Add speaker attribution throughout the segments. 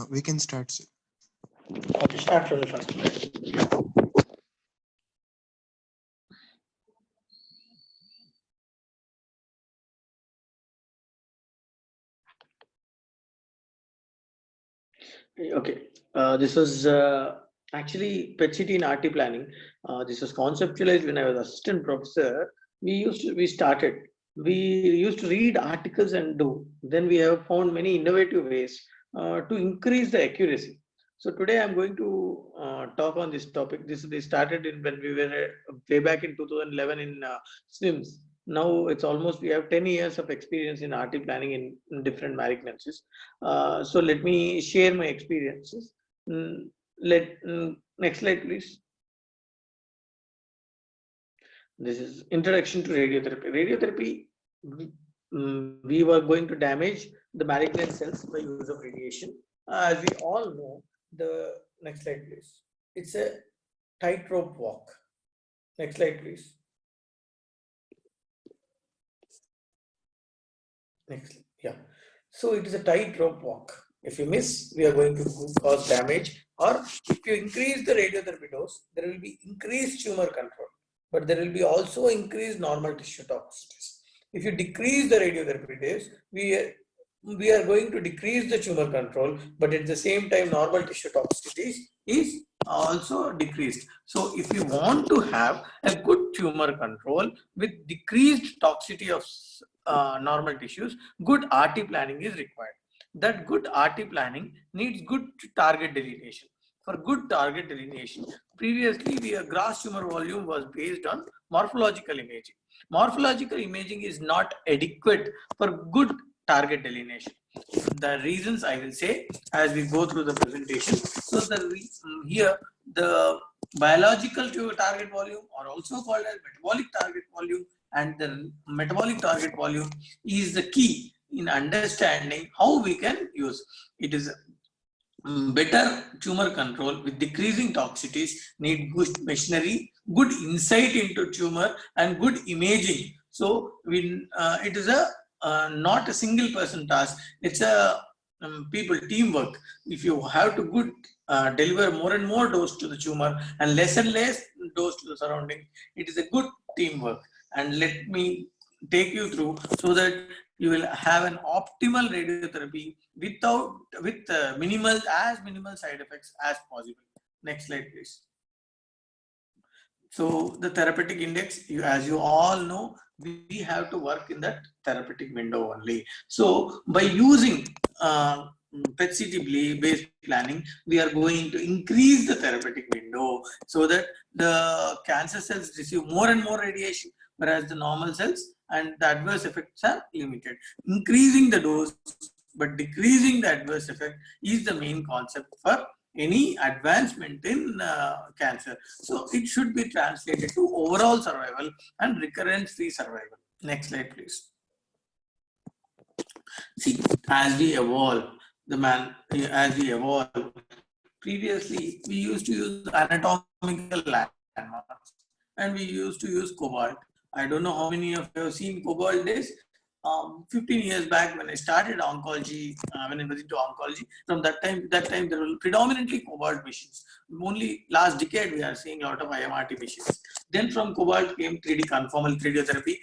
Speaker 1: We can start, sir.
Speaker 2: Okay, start from the first. Okay, this was actually PET-CT in RT planning. This was conceptualized when I was assistant professor. We used to read articles and do. Then we have found many innovative ways to increase the accuracy. So today I'm going to talk on this topic. They started in when we were way back in 2011 in SIMS. Now it's almost we have 10 years of experience in RT planning in different malignancies. So let me share my experiences. Next slide, please. This is introduction to radiotherapy. Radiotherapy, we were going to damage the malignant cells by use of radiation. As we all know, the next slide, please. It's a tightrope walk. Next slide, please. Next, yeah. So it is a tightrope walk. If you miss, we are going to cause damage. Or if you increase the radiotherapy dose, there will be increased tumor control, but there will be also increased normal tissue toxicities. If you decrease the radiotherapy dose, we are going to decrease the tumor control, but at the same time, normal tissue toxicities is also decreased. So if you want to have a good tumor control with decreased toxicity of normal tissues, good RT planning is required. That good RT planning needs good target delineation. For good target delineation, previously gross tumor volume was based on morphological imaging. Morphological imaging is not adequate for good target delineation. The reasons I will say as we go through the presentation. So here the biological target volume are also called as metabolic target volume, and the metabolic target volume is the key in understanding how we can use. It is better tumor control with decreasing toxicities need good machinery, good insight into tumor, and good imaging. So it is a not a single person task. It's a people teamwork. If you have to good deliver more and more dose to the tumor and less dose to the surrounding, it is a good teamwork. And let me take you through so that you will have an optimal radiotherapy with minimal side effects as possible. Next slide, please. So the therapeutic index, as you all know, we have to work in that therapeutic window only. So by using PET-CT based planning, we are going to increase the therapeutic window so that the cancer cells receive more and more radiation, whereas the normal cells and the adverse effects are limited. Increasing the dose but decreasing the adverse effect is the main concept for any advancement in cancer. So it should be translated to overall survival and recurrence-free survival. Next slide, please. See, as we evolve, previously we used to use anatomical landmarks and we used to use cobalt. I don't know how many of you have seen cobalt days. 15 years back when I started oncology, when I was into oncology, from that time there were predominantly cobalt machines. Only last decade we are seeing a lot of IMRT machines. Then from cobalt came 3D conformal radiotherapy.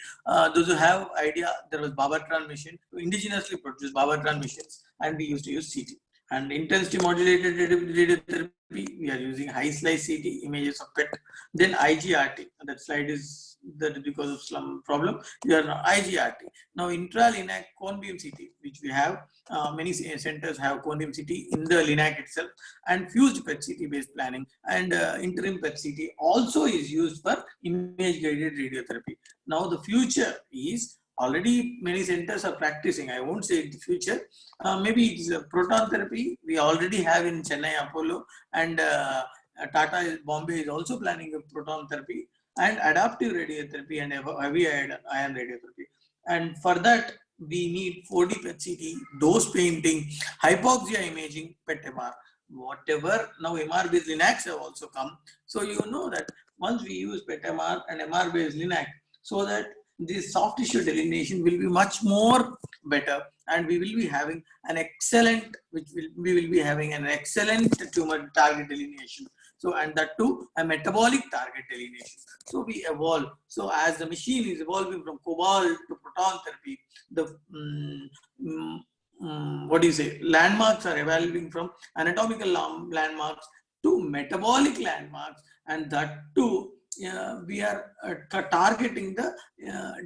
Speaker 2: Those who have idea, there was Babatran machine, indigenously produced Babatran machines, and we used to use CT. And intensity modulated radiotherapy, we are using high slice CT images of PET. Then IGRT, that slide is that because of some problem, we are now IGRT. Now intra-linac cone beam CT, which we have, many centers have cone beam CT in the linac itself, and fused PET-CT based planning, and interim PET-CT also is used for image guided radiotherapy. Now the future is already many centers are practicing. I won't say in the future. Maybe it is a proton therapy we already have in Chennai Apollo, and Tata Bombay is also planning a proton therapy and adaptive radiotherapy and heavy ion radiotherapy. And for that, we need 4D PET-CT, dose painting, hypoxia imaging, PET-MR, whatever. Now MR-based linacs have also come. So you know that once we use PET-MR and MR-based linac, so that this soft tissue delineation will be much more better, and we will be having an excellent, we will be having an excellent tumor target delineation. So, and that too a metabolic target delineation. So we evolve. So as the machine is evolving from cobalt to proton therapy, the what do you say, landmarks are evolving from anatomical landmarks to metabolic landmarks, and that too we are targeting the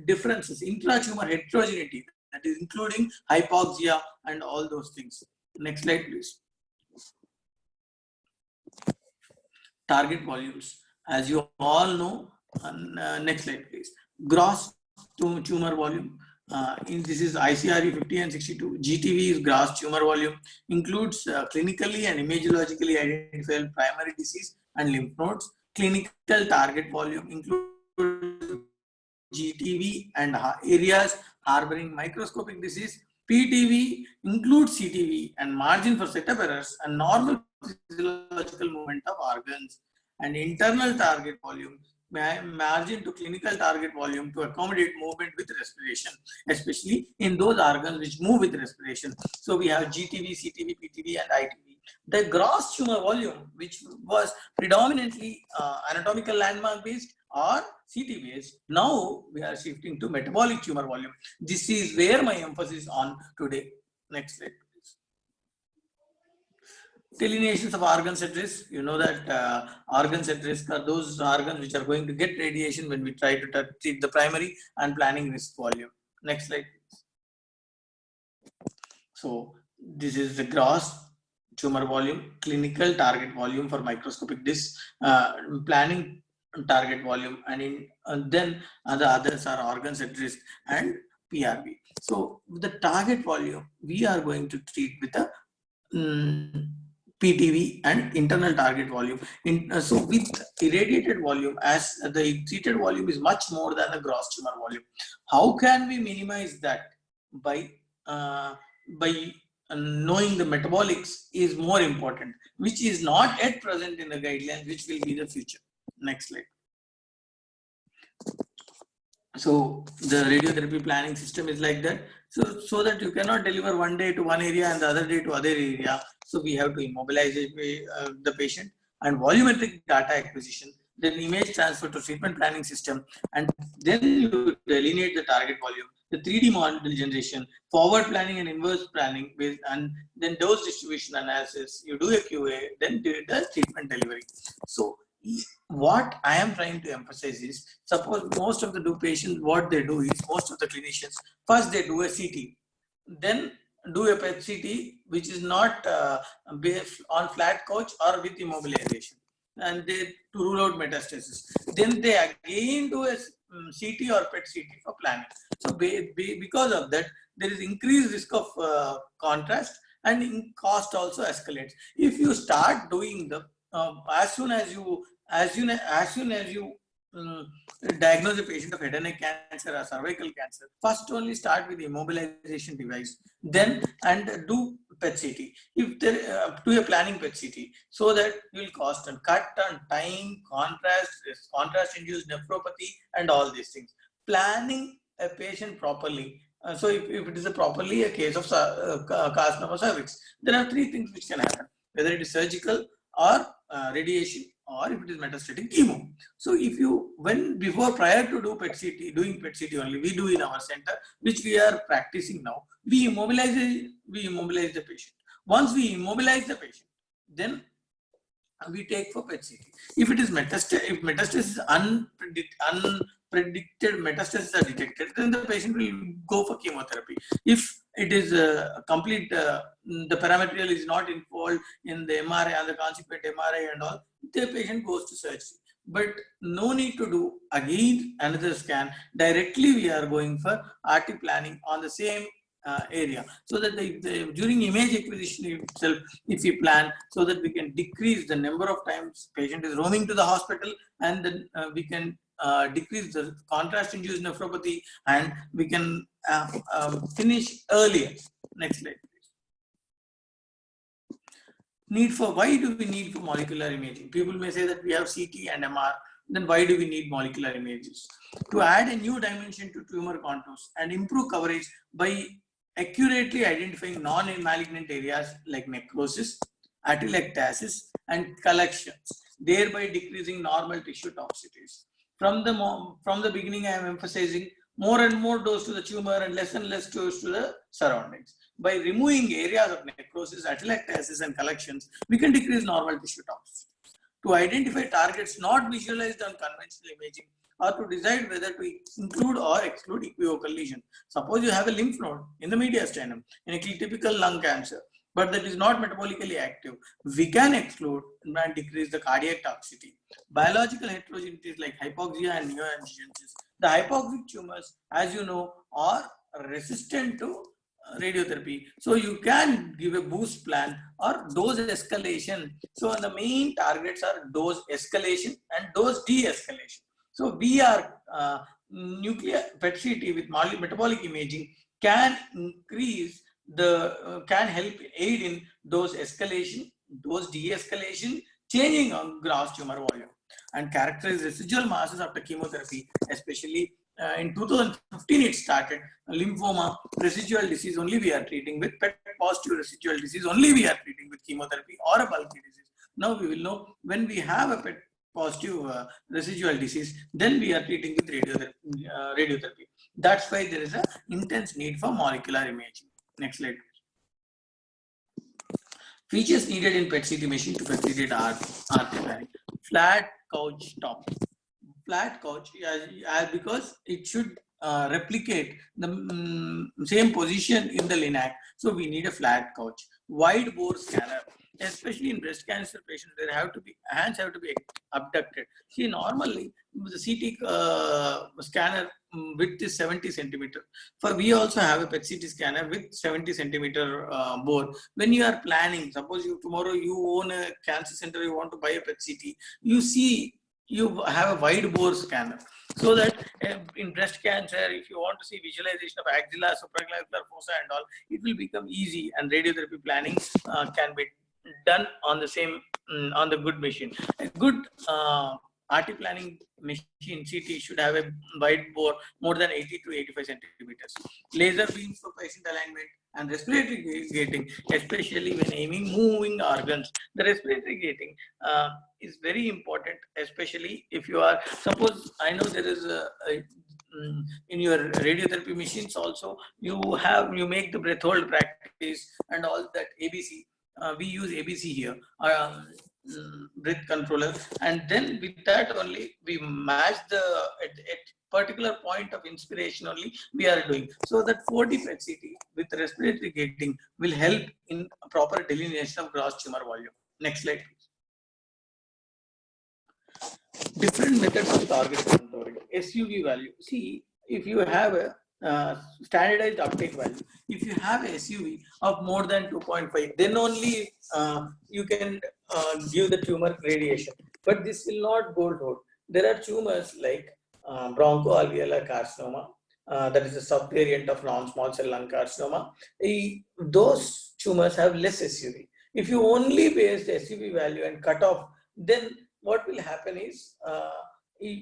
Speaker 2: differences, intratumor heterogeneity, that is including hypoxia and all those things. Next slide, please. Target volumes, as you all know. Next slide, please. Gross tumor volume. This is ICRE 50 and 62. GTV is gross tumor volume, includes clinically and immunologically identifiable primary disease and lymph nodes. Clinical target volume includes GTV and areas harboring microscopic disease. PTV includes CTV and margin for setup errors and normal physiological movement of organs. And internal target volume, margin to clinical target volume to accommodate movement with respiration, especially in those organs which move with respiration. So we have GTV, CTV, PTV, and ITV. The gross tumor volume, which was predominantly anatomical landmark based or CT based, now we are shifting to metabolic tumor volume. This is where my emphasis on today. Next slide. Delineations of organs at risk. You know that organs at risk are those organs which are going to get radiation when we try to treat the primary and planning risk volume. Next slide. So this is the gross tumor volume, clinical target volume for microscopic disc, planning target volume, and then the others are organs at risk and PRB. So the target volume we are going to treat with a PTV and internal target volume. So with irradiated volume, as the treated volume is much more than the gross tumor volume, how can we minimize that? By knowing the metabolics is more important, which is not yet present in the guidelines, which will be the future. Next slide. So the radiotherapy planning system is like that. So that you cannot deliver one day to one area and the other day to other area. So we have to immobilize the patient, and volumetric data acquisition, then image transfer to treatment planning system, and then you delineate the target volume, the 3D model generation, forward planning and inverse planning, and then dose distribution analysis. You do a QA, then do the treatment delivery. So what I am trying to emphasize is, suppose most of the patients, what they do is, most of the clinicians, first they do a CT, then do a PET CT, which is not based on flat couch or with immobilization, and they to rule out metastasis. Then they again do a CT or PET CT for planning. So because of that, there is increased risk of contrast, and in cost also escalates. If you start doing the as soon as you diagnose a patient of head and neck cancer or cervical cancer, first only start with the immobilization device, then and do PET CT. If there do a planning PET CT, so that you will cost and cut on time, contrast induced nephropathy, and all these things. Planning a patient properly. So if it is properly a case of carcinoma cervix, there are three things which can happen: whether it is surgical or radiation, or if it is metastatic chemo. So if you, prior to doing PET CT only, we do in our center, which we are practicing now, we immobilize the patient. Once we immobilize the patient, then we take for PET CT. If it is if metastasis unpredicted metastasis are detected, then the patient will go for chemotherapy. If it is complete, the parametrial is not involved in the MRI and the consequent MRI and all, the patient goes to surgery. But no need to do again another scan. Directly we are going for RT planning on the same area, so that during image acquisition itself, if we plan, so that we can decrease the number of times patient is roaming to the hospital, and then we can decrease the contrast induced nephropathy, and we can finish earlier. Next slide, please. Why do we need for molecular imaging? People may say that we have CT and MR. then why do we need molecular images? To add a new dimension to tumor contours and improve coverage by accurately identifying non-malignant areas like necrosis, atelectasis, and collections, thereby decreasing normal tissue toxicities. From the beginning, I am emphasizing more and more dose to the tumor and less dose to the surroundings. By removing areas of necrosis, atelectasis, and collections, we can decrease normal tissue toxicity. To identify targets not visualized on conventional imaging, or to decide whether to include or exclude equivocal lesion. Suppose you have a lymph node in the mediastinum in a typical lung cancer, but that is not metabolically active. We can exclude and decrease the cardiac toxicity. Biological heterogeneities like hypoxia and neoangiogenicis. The hypoxic tumors, as you know, are resistant to radiotherapy. So you can give a boost plan or dose escalation. So the main targets are dose escalation and dose de-escalation. So we are nuclear PET-CT with metabolic imaging can increase can help aid in dose escalation, dose de-escalation, changing on gross tumor volume, and characterize residual masses after chemotherapy, especially in 2015 it started. Lymphoma residual disease only we are treating with, PET positive residual disease only we are treating with chemotherapy or a bulky disease. Now we will know when we have a PET positive residual disease, then we are treating with radiotherapy. That's why there is an intense need for molecular imaging. Next slide. Features needed in PET-CT machine to facilitate RT planning. Flat couch top. Flat couch, because it should replicate the same position in the linac. So we need a flat couch. Wide bore scanner. Especially in breast cancer patients, hands have to be abducted. See, normally the CT scanner width is 70 centimeter. We also have a PET-CT scanner with 70 centimeter bore. When you are planning, suppose tomorrow you own a cancer center, you want to buy a PET-CT, you have a wide bore scanner, so that in breast cancer, if you want to see visualization of axilla, supraclavicular fossa and all, it will become easy, and radiotherapy planning can be done on the same on the good machine. A good RT planning machine CT should have a wide bore more than 80 to 85 centimeters. Laser beams for patient alignment and respiratory gating, especially when aiming moving organs. The respiratory gating is very important, especially if you are, suppose I know there is in your radiotherapy machines also, you make the breath hold practice and all that ABC. We use ABC here, breath controller, and then with that only we match the at particular point of inspiration only we are doing. So that 4D PET-CT with respiratory gating will help in proper delineation of gross tumor volume. Next slide, please. Different methods of target contouring. SUV value. See, if you have a standardized uptake value, if you have a SUV of more than 2.5, then only you can give the tumor radiation. But this will not hold out. There are tumors like bronchoalveolar carcinoma, that is a subvariant of non-small cell lung carcinoma. Those tumors have less SUV. If you only base the SUV value and cut off, then what will happen is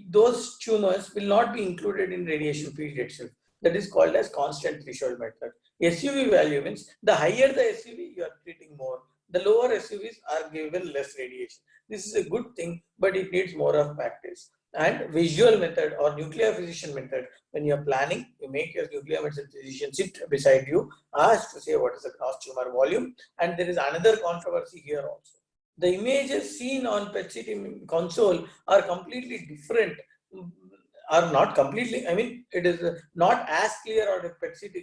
Speaker 2: those tumors will not be included in radiation feed itself. That is called as constant threshold method. SUV value means the higher the SUV, you are treating more. The lower SUVs are given less radiation. This is a good thing, but it needs more of practice. And visual method or nuclear physician method, when you are planning, you make your nuclear medicine physician sit beside you, ask to say what is the gross tumor volume. And there is another controversy here also. The images seen on PET-CT console are completely different. Are not completely, I mean, it is not as clear on a PET-CT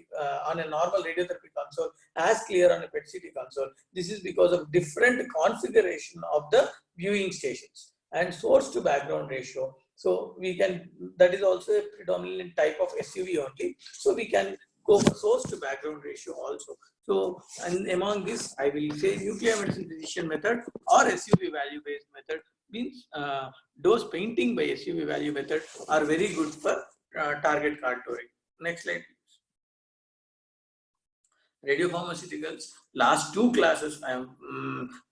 Speaker 2: on a normal radiotherapy console as clear on a PET-CT console. This is because of different configuration of the viewing stations and source to background ratio. So we can, that is also a predominant type of SUV only. So we can go for source to background ratio also. So, and among this, I will say nuclear medicine physician method or SUV value based method means dose painting by SUV value method are very good for target contouring. Next slide. Radiopharmaceuticals, last two classes I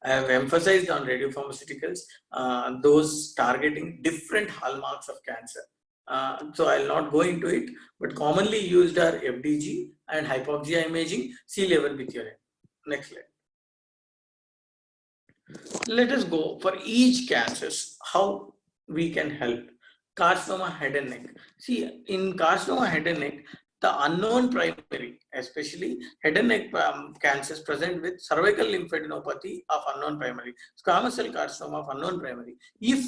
Speaker 2: have emphasized on radiopharmaceuticals, those targeting different hallmarks of cancer. So I'll not go into it, but commonly used are FDG and hypoxia imaging, sea level methionine. Next slide. Let us go for each cancers, how we can help. Carcinoma head and neck. See, in carcinoma head and neck, the unknown primary, especially head and neck cancers present with cervical lymphadenopathy of unknown primary, squamous cell carcinoma of unknown primary. If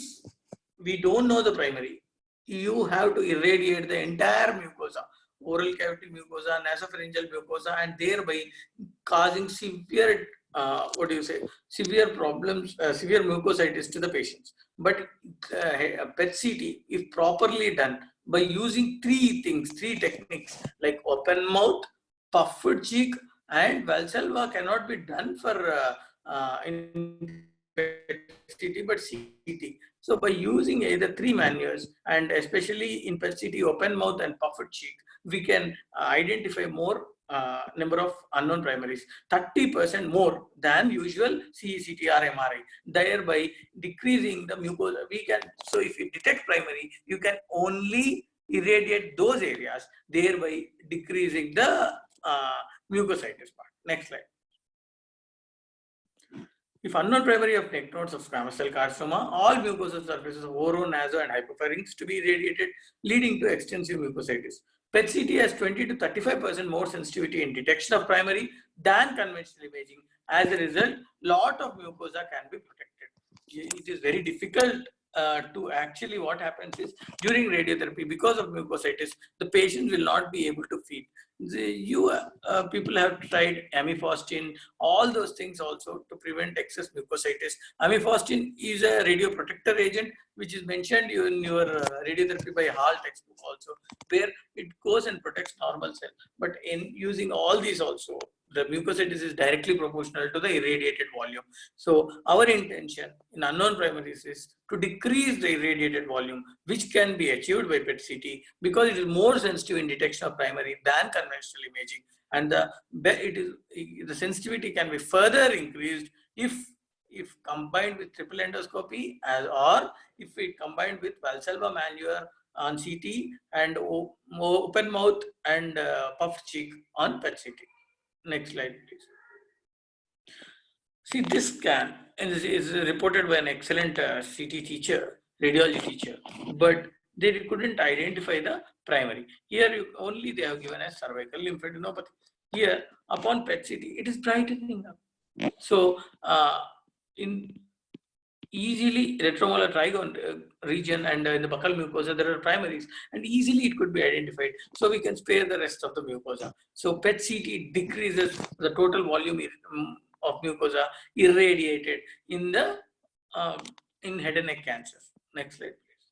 Speaker 2: we don't know the primary, you have to irradiate the entire mucosa, oral cavity mucosa, nasopharyngeal mucosa, and thereby causing severe, severe problems, severe mucositis to the patients. But PET CT, if properly done by using three techniques like open mouth, puffed cheek, and Valsalva cannot be done for in PET CT but CT. So by using either three manuals, and especially in PET CT, open mouth and puffed cheek, we can identify more number of unknown primaries, 30% more than usual CECT or MRI, thereby decreasing the mucosa. We can, so if you detect primary, you can only irradiate those areas, thereby decreasing the mucositis part. Next slide. If unknown primary of neck nodes of squamous cell carcinoma, all mucosal surfaces of oro, naso, and hypopharynx to be irradiated, leading to extensive mucositis. PET CT has 20 to 35% more sensitivity in detection of primary than conventional imaging. As a result, lot of mucosa can be protected. It is very difficult to actually, what happens is during radiotherapy, because of mucositis, the patient will not be able to feed. People have tried amifostine, all those things also to prevent excess mucositis. Amifostine is a radioprotector agent which is mentioned in your radiotherapy by Hall textbook also, where it goes and protects normal cell. But in using all these also, the mucositis is directly proportional to the irradiated volume. So our intention in unknown primaries is to decrease the irradiated volume, which can be achieved by PET CT because it is more sensitive in detection of primary than conventional imaging, and the sensitivity can be further increased if combined with triple endoscopy, or if it combined with Valsalva maneuver on CT and open mouth and puff cheek on PET CT. Next slide, please. See, this scan is reported by an excellent CT teacher, radiology teacher, but they couldn't identify the primary. Here only they have given as cervical lymphadenopathy. Here, upon PET CT, it is brightening up. So, in easily retromolar trigone region and in the buccal mucosa, there are primaries, and easily it could be identified. So we can spare the rest of the mucosa. So PET CT decreases the total volume of mucosa irradiated in the in head and neck cancers. Next slide, please.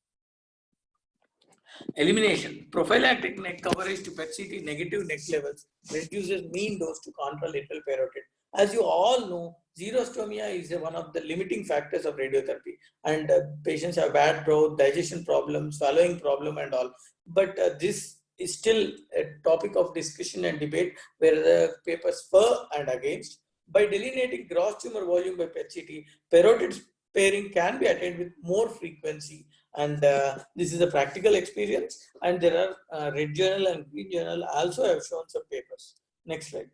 Speaker 2: Elimination. Prophylactic neck coverage to PET CT negative neck levels reduces mean dose to contralateral parotid. As you all know, xerostomia is one of the limiting factors of radiotherapy, and patients have bad growth, digestion problems, swallowing problem, and all. But this is still a topic of discussion and debate, where the papers for and against. By delineating gross tumor volume by PET CT, parotid sparing can be attained with more frequency, and this is a practical experience. And there are Red Journal and Green Journal also have shown some papers. Next slide.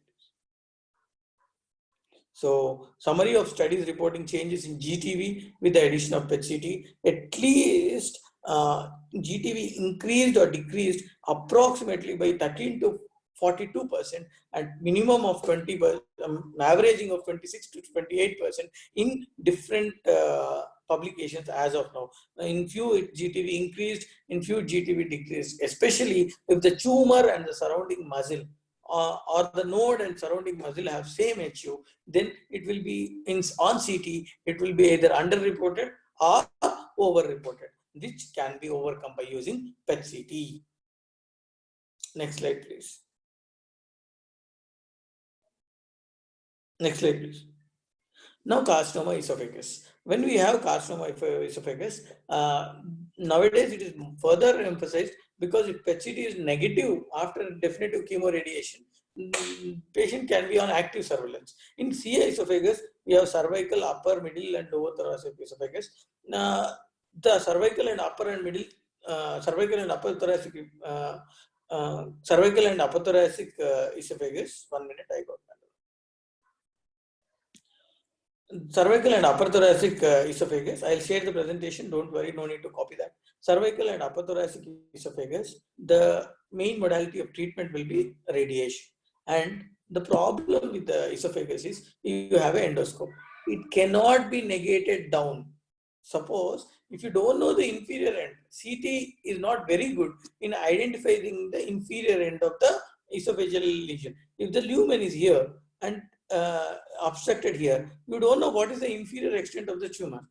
Speaker 2: So, summary of studies reporting changes in GTV with the addition of PET CT. At least GTV increased or decreased approximately by 13 to 42%, and minimum of 20%, averaging of 26 to 28% in different publications as of now. In few GTV increased, in few GTV decreased, especially if the tumor and the surrounding muscle or the node and surrounding muscle have same HU, then it will be on CT, it will be either underreported or overreported, which can be overcome by using PET CT. Next slide, please. Next slide, please. Now, carcinoma esophagus. When we have carcinoma esophagus, nowadays it is further emphasized, because if PET CT is negative after definitive chemoradiation, patient can be on active surveillance. In CA esophagus, we have cervical, upper, middle, and lower thoracic esophagus. The cervical and upper and middle, cervical and upper thoracic, cervical and upper thoracic esophagus. 1 minute, I got that. Cervical and upper thoracic esophagus. I'll share the presentation. Don't worry, no need to copy that. Cervical and upper thoracic esophagus. The main modality of treatment will be radiation. And the problem with the esophagus is you have an endoscope. It cannot be negated down. Suppose if you don't know the inferior end, CT is not very good in identifying the inferior end of the esophageal lesion. If the lumen is here and obstructed here, you don't know what is the inferior extent of the tumor.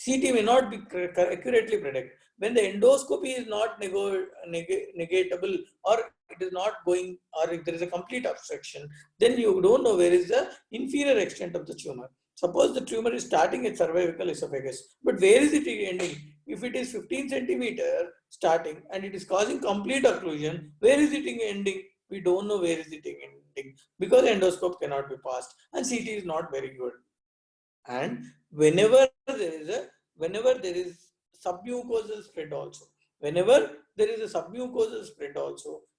Speaker 2: CT may not be accurately predict. When the endoscopy is not negatable, or it is not going, or if there is a complete obstruction, then you don't know where is the inferior extent of the tumor. Suppose the tumor is starting at cervical esophagus, but where is it ending? If it is 15 centimeter starting and it is causing complete occlusion, where is it ending? We don't know where is it ending because endoscope cannot be passed and CT is not very good. And whenever there is submucosal spread also,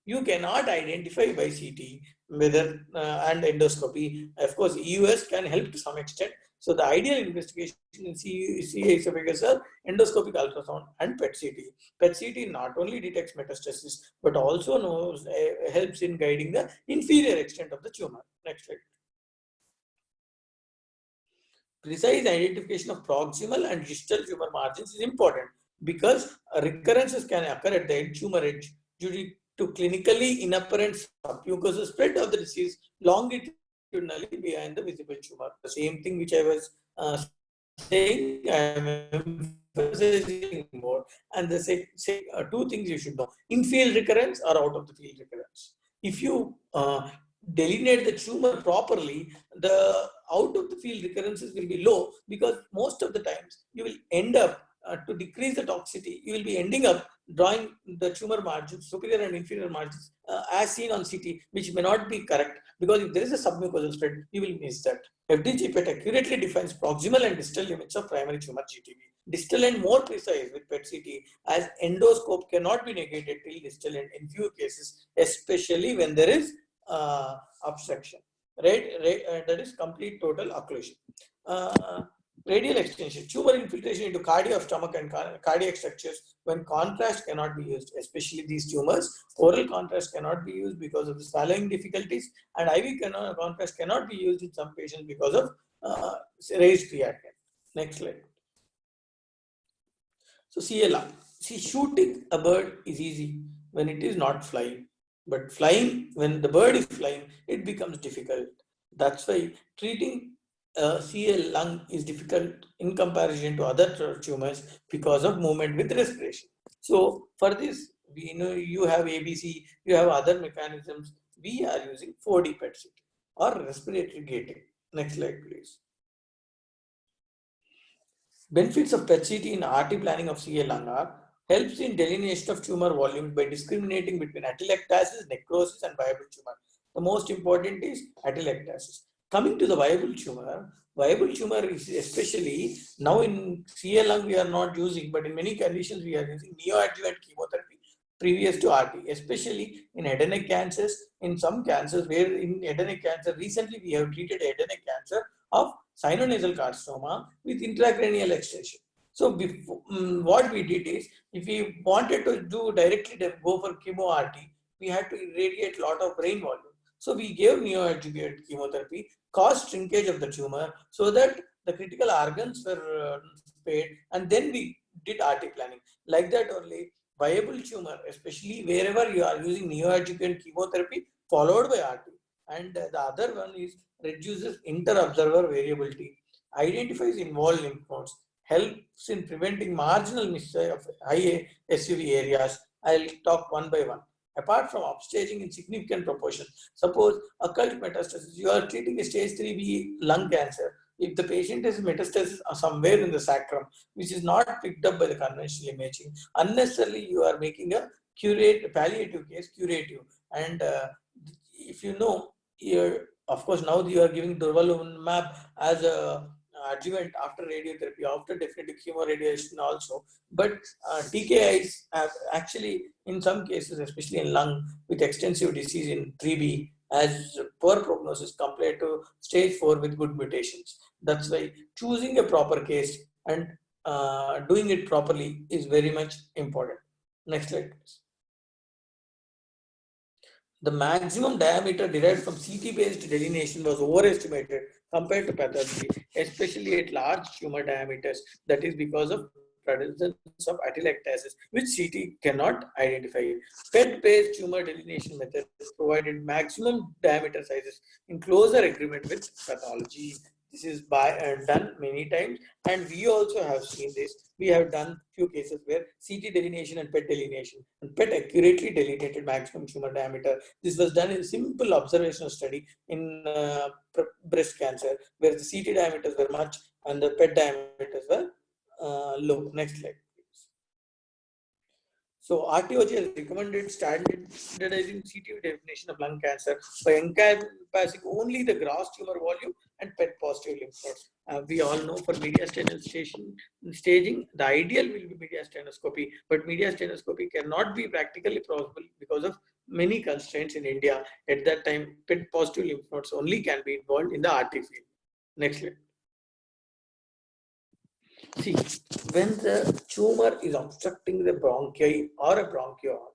Speaker 2: you cannot identify by CT whether and endoscopy. Of course, EUS can help to some extent. So the ideal investigation in CA esophagus are endoscopic ultrasound and PET-CT. PET-CT not only detects metastasis but also helps in guiding the inferior extent of the tumor. Next slide. Precise identification of proximal and distal tumor margins is important because recurrences can occur at the tumor edge due to clinically inapparent submucosal spread of the disease longitudinally behind the visible tumor. The same thing which I was saying, I am emphasizing more. And the two things you should know: in-field recurrence or out-of-the-field recurrence. If you delineate the tumor properly, the out-of-the-field recurrences will be low because most of the times you will end up to decrease the toxicity, you will be ending up drawing the tumor margins, superior and inferior margins, as seen on CT, which may not be correct because if there is a submucosal spread, you will miss that. FDG-PET accurately defines proximal and distal limits of primary tumor GTV. Distal end more precise with PET-CT as endoscope cannot be negated till distal end in few cases, especially when there is obstruction, right? That is complete total occlusion. Radial extension, tumor infiltration into cardia of stomach and cardiac structures when contrast cannot be used, especially these tumors. Oral contrast cannot be used because of the swallowing difficulties, and IV contrast cannot be used in some patients because of raised creatinine. Next slide. So CLR. See, shooting a bird is easy when it is not flying. But flying, when the bird is flying, it becomes difficult. That's why treating CL lung is difficult in comparison to other tumors because of movement with respiration. So for this, we know you have ABC, you have other mechanisms. We are using 4D PET-CT or respiratory gating. Next slide, please. Benefits of PET-CT in RT planning of CA lung are helps in delineation of tumor volumes by discriminating between atelectasis, necrosis, and viable tumor. The most important is atelectasis. Coming to the viable tumor is especially now in CA lung we are not using, but in many conditions we are using neoadjuvant chemotherapy previous to RT, especially in head and neck cancers. In some cancers, where in head and neck cancer, recently we have treated head and neck cancer of sinonasal carcinoma with intracranial extension. So before, what we did is, if we wanted to do directly to go for chemo RT, we had to irradiate a lot of brain volume. So we gave neoadjuvant chemotherapy, caused shrinkage of the tumor so that the critical organs were spared, and then we did RT planning. Like that only, viable tumor, especially wherever you are using neoadjuvant chemotherapy followed by RT. And the other one is reduces inter-observer variability, identifies involved lymph nodes, helps in preventing marginal missile of high SUV areas. I'll talk one by one. Apart from upstaging in significant proportion, suppose occult metastasis, you are treating a stage 3B lung cancer. If the patient has metastasis somewhere in the sacrum, which is not picked up by the conventional imaging, unnecessarily you are making a palliative case curative, and if you know, of course, now you are giving durvalumab as a adjuvant after radiotherapy, after definitive chemoradiation also. But TKIs have actually, in some cases, especially in lung with extensive disease in 3B, has poor prognosis compared to stage 4 with good mutations. That's why choosing a proper case and doing it properly is very much important. Next slide, please. The maximum diameter derived from CT-based delineation was overestimated compared to pathology, especially at large tumor diameters. That is because of presence of atelectasis, which CT cannot identify. PET-based tumor delineation methods provided maximum diameter sizes in closer agreement with pathology. This is done many times, and we also have seen this. We have done few cases where CT delineation and PET delineation, and PET accurately delineated maximum tumor diameter. This was done in a simple observational study in breast cancer, where the CT diameters were much and the PET diameters were low. Next slide. So RTOG has recommended standardizing CT definition of lung cancer by encompassing only the gross tumor volume and PET positive lymph nodes. We all know for mediastinal staging, the ideal will be mediastinoscopy, but mediastinoscopy cannot be practically possible because of many constraints in India. At that time, PET positive lymph nodes only can be involved in the RT field. Next slide. See, when the tumor is obstructing the bronchi or a bronchiole,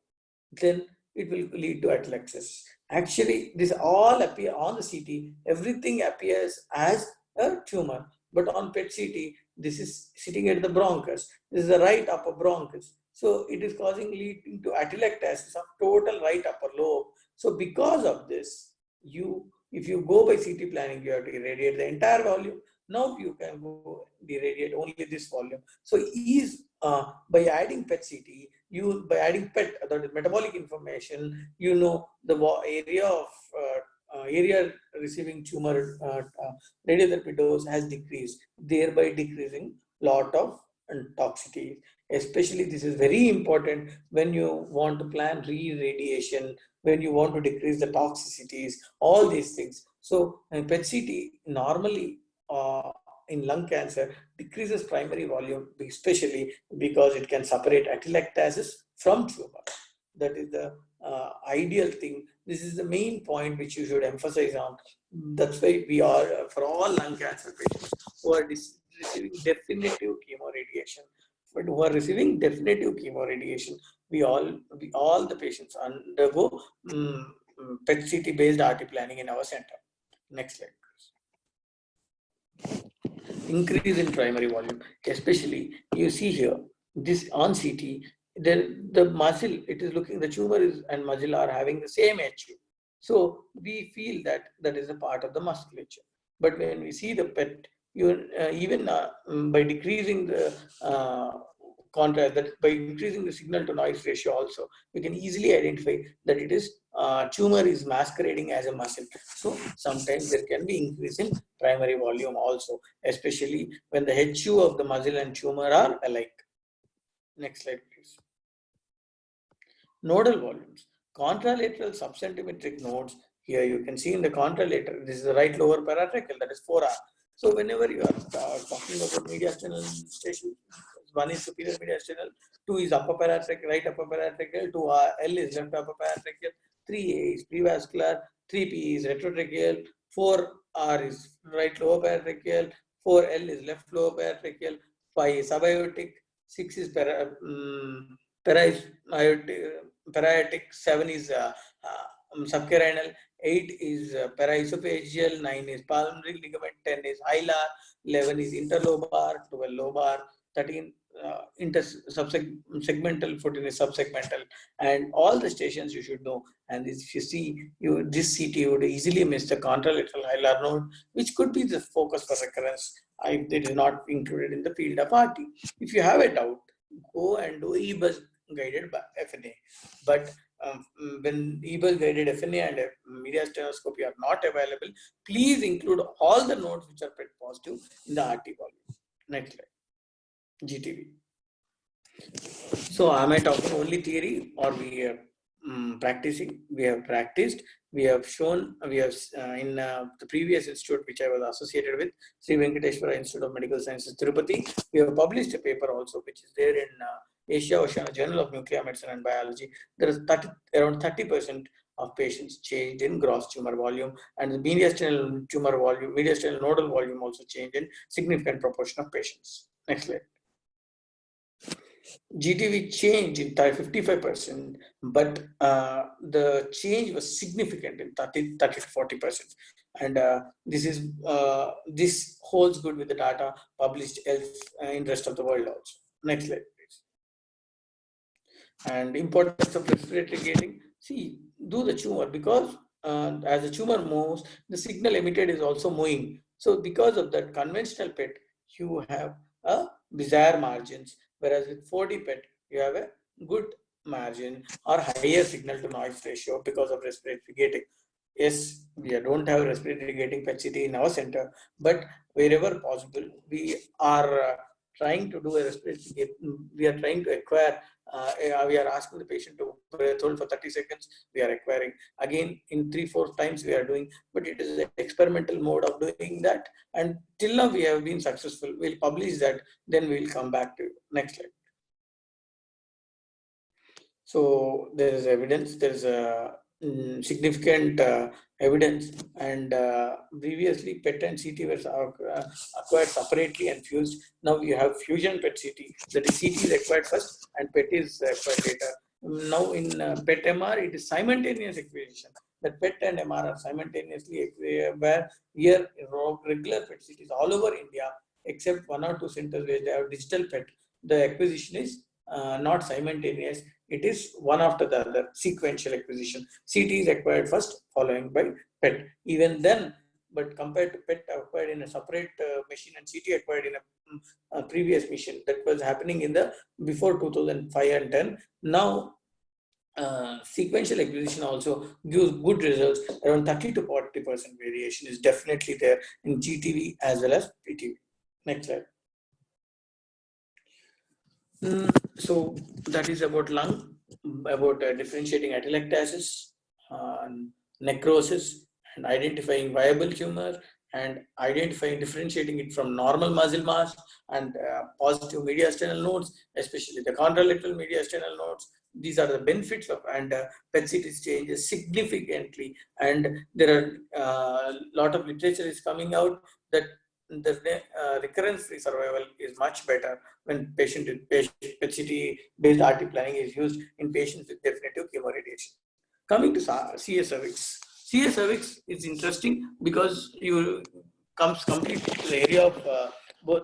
Speaker 2: then it will lead to atelectasis. Actually, this all appear on the CT, everything appears as a tumor, but on PET CT, this is sitting at the bronchus. This is the right upper bronchus. So it is leading to atelectasis of total right upper lobe. So because of this, if you go by CT planning, you have to irradiate the entire volume. Now you can go irradiate only this volume. So by adding PET CT, by adding PET, that is metabolic information, you know the area receiving tumor radiotherapy dose has decreased, thereby decreasing lot of toxicity. Especially this is very important when you want to plan re-radiation, when you want to decrease the toxicities, all these things. So PET CT normally in lung cancer decreases primary volume, especially because it can separate atelectasis from tumor. That is the ideal thing. This is the main point which you should emphasize on. That's why we are, for all lung cancer patients who are receiving definitive chemoradiation, but who are receiving definitive chemoradiation, we all the patients undergo PET CT based RT planning in our center. Next slide. Increase in primary volume, especially you see here, this on CT, the muscle, it is looking, the tumor is and muscle are having the same HU. So we feel that that is a part of the musculature. But when we see the PET, even by decreasing the contrast, that by increasing the signal to noise ratio also, we can easily identify that it is tumor is masquerading as a muscle. So sometimes there can be increase in primary volume also, especially when the HU of the muscle and tumor are alike. Next slide, please. Nodal volumes. Contralateral subcentimetric nodes. Here you can see in the contralateral, this is the right lower paratracheal, that is 4R. So whenever you are talking about mediastinal station, one is superior mediastinal, 2 is upper paratracheal, right upper paratracheal, 2L is left upper paratracheal, 3A is prevascular, 3P is retrotracheal, 4R is right lower paratracheal, 4L is left lower paratracheal, 5 is subaortic, 6 is parietic, 7 is subcarinal, 8 is paraesophageal, 9 is pulmonary ligament, 10 is hilar, 11 is interlobar, 12 lobar, 13 segmental, 14 is subsegmental, and all the stations you should know. And if you see this CT, would easily miss the contralateral hilar node, which could be the focus for recurrence. It is not included in the field of RT. If you have a doubt, go and do EBUS guided by FNA. But when EBUS guided FNA and mediastinoscopy are not available, please include all the nodes which are PET positive in the RT volume. Next slide. GTV. So am I talking only theory, or we practicing. We have practiced. We have shown. We have in the previous institute which I was associated with, Sri Venkateswara Institute of Medical Sciences, Tirupati. We have published a paper also, which is there in Asia Oceania Journal of Nuclear Medicine and Biology. There is around 30% of patients changed in gross tumor volume, and the mediastinal tumor volume, mediastinal nodal volume also changed in significant proportion of patients. Next slide. GTV changed in 55%, but the change was significant in 30 to 40%. And this holds good with the data published in rest of the world also. Next slide, please. And importance of respiratory gating. See, do the tumor, because as the tumor moves, the signal emitted is also moving. So because of that, conventional PET, you have a bizarre margins, whereas with 4D PET, you have a good margin or higher signal to noise ratio because of respiratory gating. Yes, we don't have respiratory gating PET CT in our center, but wherever possible, we are trying to do a respiratory gating. We are trying to acquire. We are asking the patient to breathe hold for 30 seconds. We are acquiring again in 3-4 times we are doing, but it is an experimental mode of doing that. And till now we have been successful. We'll publish that, then we'll come back to you. Next slide. So there is evidence, there is a significant evidence, and previously PET and CT were acquired separately and fused. Now we have fusion PET CT, that is CT is acquired first and PET is acquired later. Now in PET MR, it is simultaneous acquisition. That PET and MR are simultaneously where here regular PET CTs all over India, except 1 or 2 centers where they have digital PET. The acquisition is not simultaneous. It is one after the other, sequential acquisition. CT is acquired first, following by PET. Even then, but compared to PET acquired in a separate machine and CT acquired in a previous machine, that was happening in the before 2005 and 10. Now, sequential acquisition also gives good results. Around 30 to 40% variation is definitely there in GTV as well as PTV. Next slide. So that is about lung, about differentiating atelectasis, necrosis, and identifying viable tumor, and identifying, differentiating it from normal muscle mass and positive mediastinal nodes, especially the contralateral mediastinal nodes. These are the benefits of, and PET CT changes significantly, and there are a lot of literature is coming out that the recurrence-free survival is much better when PET CT based RT planning is used in patients with definitive chemoradiation. Coming to CA cervix. CA cervix is interesting because you comes completely to the area of both.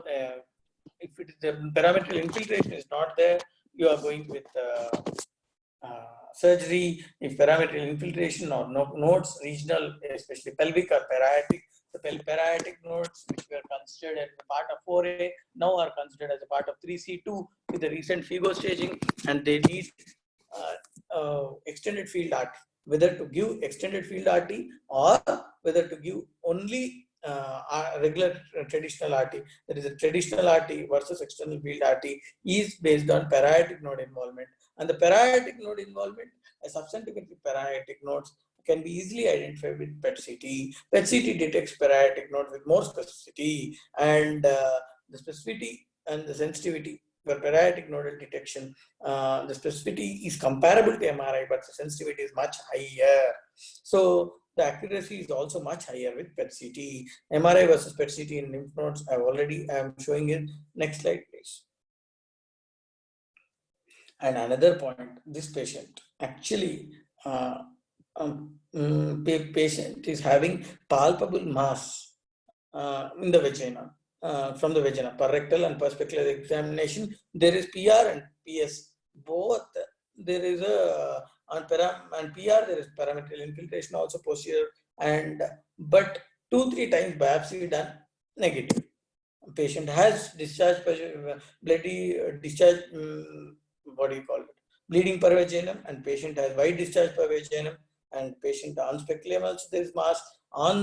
Speaker 2: If it is the parametrial infiltration is not there, you are going with surgery. If parametrial infiltration or nodes, regional, especially pelvic or paratic, the periatic nodes, which were considered as a part of 4A, now are considered as a part of 3C2 with the recent FIGO staging, and they need extended field RT. Whether to give extended field RT or whether to give only regular traditional RT. There is a traditional RT versus external field RT is based on periatic node involvement. And the periatic node involvement, substantively periatic nodes, can be easily identified with PET CT. PET CT detects periatic nodes with more specificity, and the specificity and the sensitivity for periatic nodal detection, the specificity is comparable to MRI, but the sensitivity is much higher. So the accuracy is also much higher with PET CT. MRI versus PET CT in lymph nodes, I am showing it. Next slide, please. And another point, this patient actually, patient is having palpable mass in the vagina, from the vagina, per rectal and per specular examination. There is PR and PS. Both there is a on and PR there is parametrial infiltration also posterior, and but 2-3 times biopsy done negative. Patient has discharge, bloody discharge. What do you call it? Bleeding per vaginum, and patient has white discharge per vaginum, and patient on speculum also there is mass. On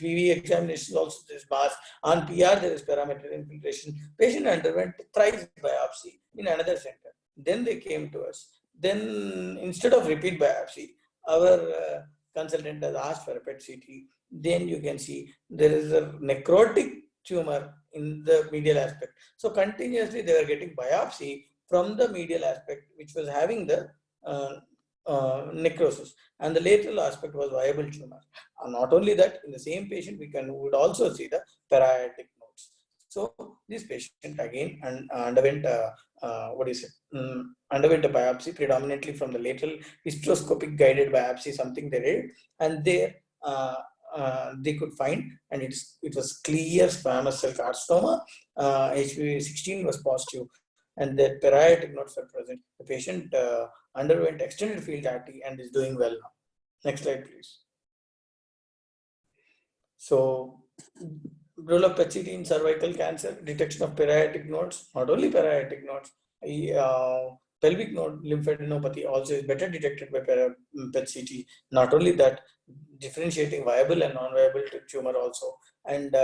Speaker 2: PV examination also there is mass. On PR there is parametrial infiltration. Patient underwent thrice biopsy in another center. Then they came to us. Then instead of repeat biopsy, our consultant has asked for a PET CT. Then you can see there is a necrotic tumor in the medial aspect. So continuously they were getting biopsy from the medial aspect, which was having the necrosis, and the lateral aspect was viable tumor. Not only that, in the same patient would also see the parietic nodes. So this patient again underwent underwent a biopsy predominantly from the lateral hysteroscopic guided biopsy, something they did, and there they could find, and it was clear squamous cell carcinoma. HPV-16 was positive, and the parietic nodes were present. The patient underwent extended field RT and is doing well now. Next slide, please. So, role of PET-CT in cervical cancer, detection of parietic nodes, not only parietic nodes, pelvic node lymphadenopathy also is better detected by PET-CT. Not only that, differentiating viable and non-viable tumor also, and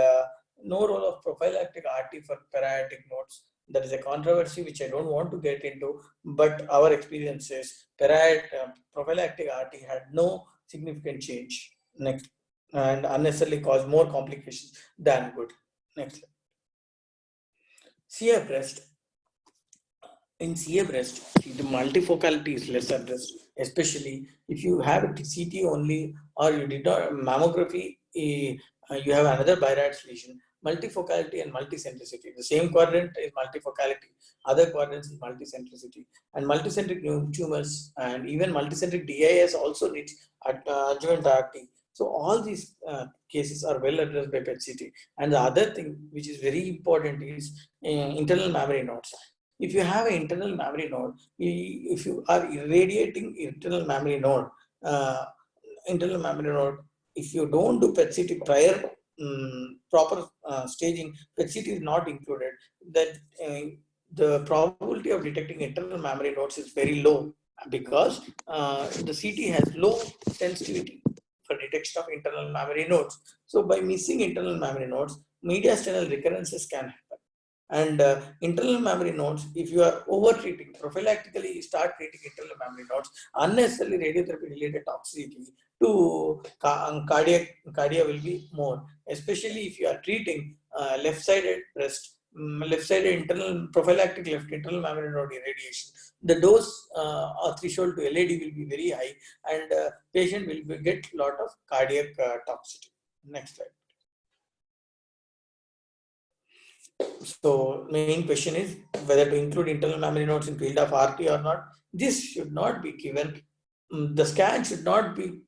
Speaker 2: no role of prophylactic RT for parietic nodes. That is a controversy which I don't want to get into, but our experience is prophylactic RT had no significant change. Next, and unnecessarily caused more complications than good. Next slide. CA breast. In CA breast, the multifocality is less addressed, especially if you have a CT only or you did not mammography, you have another birads lesion. Multifocality and multicentricity. The same quadrant is multifocality, other quadrants is multicentricity. And multicentric tumors and even multicentric DIS also needs adjuvant RT. So all these cases are well addressed by PET-CT. And the other thing which is very important is internal mammary nodes. If you have an internal mammary node, if you are irradiating uh, internal mammary node, if you don't do PET-CT prior proper staging, PET-CT is not included, that the probability of detecting internal mammary nodes is very low, because the CT has low sensitivity for detection of internal mammary nodes. So by missing internal mammary nodes, mediastinal recurrences can happen. And internal mammary nodes, if you are over treating, prophylactically start treating internal mammary nodes, unnecessarily radiotherapy related toxicity to cardia will be more, especially if you are treating left-sided breast, left-sided internal prophylactic left internal mammary node irradiation. The dose or threshold to LAD will be very high, and patient will get a lot of cardiac toxicity. Next slide. So main question is whether to include internal mammary nodes in field of RT or not. This should not be given. The scan should not be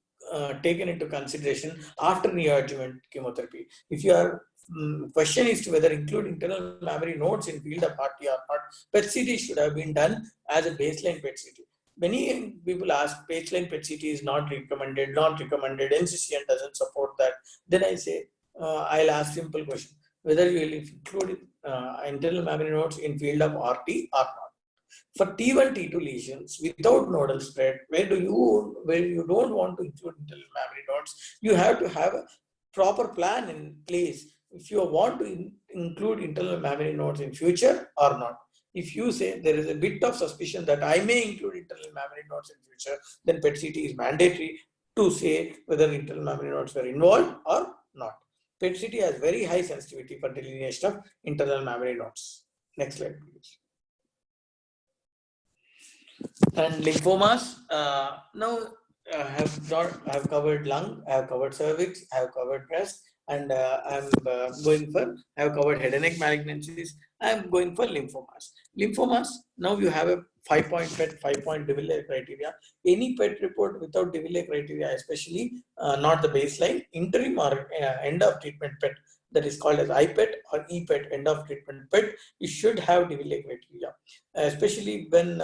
Speaker 2: taken into consideration after neoadjuvant chemotherapy. If your question is to whether include internal mammary nodes in field of RT or not, PET-CT should have been done as a baseline PET-CT. Many people ask, baseline PET-CT is not recommended, NCCN doesn't support that. Then I say, I'll ask simple question, whether you will include internal mammary nodes in field of RT or not. For T1, T2 lesions without nodal spread, where you don't want to include internal mammary nodes, you have to have a proper plan in place if you want to include internal mammary nodes in future or not. If you say there is a bit of suspicion that I may include internal mammary nodes in future, then PET-CT is mandatory to say whether internal mammary nodes were involved or not. PET-CT has very high sensitivity for delineation of internal mammary nodes. Next slide, please. And lymphomas, now I have covered lung, I have covered cervix, I have covered breast, and I have covered head and neck malignancies. I am going for lymphomas. Lymphomas, now you have a 5-point PET, 5-point De Villers criteria. Any PET report without De Villers criteria, especially not the baseline, interim or end of treatment PET, that is called as IPET or EPET, end of treatment PET, you should have De Villers criteria, especially when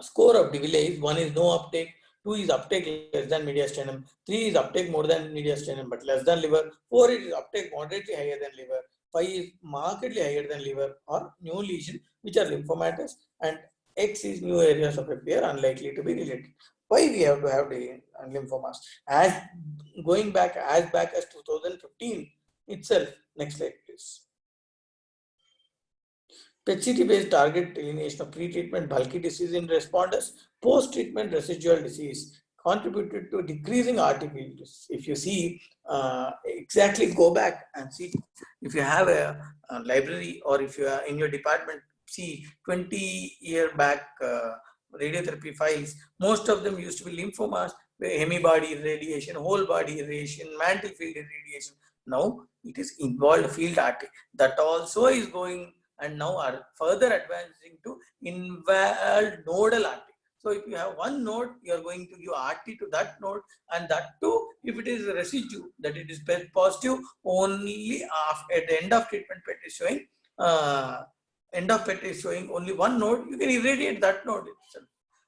Speaker 2: score of De Villers, 1 is no uptake, 2 is uptake less than mediastinum, 3 is uptake more than mediastinum but less than liver, 4 is uptake moderately higher than liver, 5 is markedly higher than liver or new lesion which are lymphomatous, and X is new areas of appear unlikely to be related. Why we have to have the lymphomas? As going back as 2015 itself. Next slide, please. PET-CT based target delineation of pre-treatment bulky disease in responders, post-treatment residual disease contributed to decreasing RT fields. If you see, exactly go back and see, if you have a library or if you are in your department, see 20-year back radiotherapy files, most of them used to be lymphomas, hemibody irradiation, whole body irradiation, mantle field irradiation. Now it is involved field RT. That also is going and now are further advancing to involved nodal RT. So if you have one node, you are going to give RT to that node, and that too, if it is a residue, that it is positive, only at the end of treatment PET is showing, end of PET is showing only one node, you can irradiate that node itself.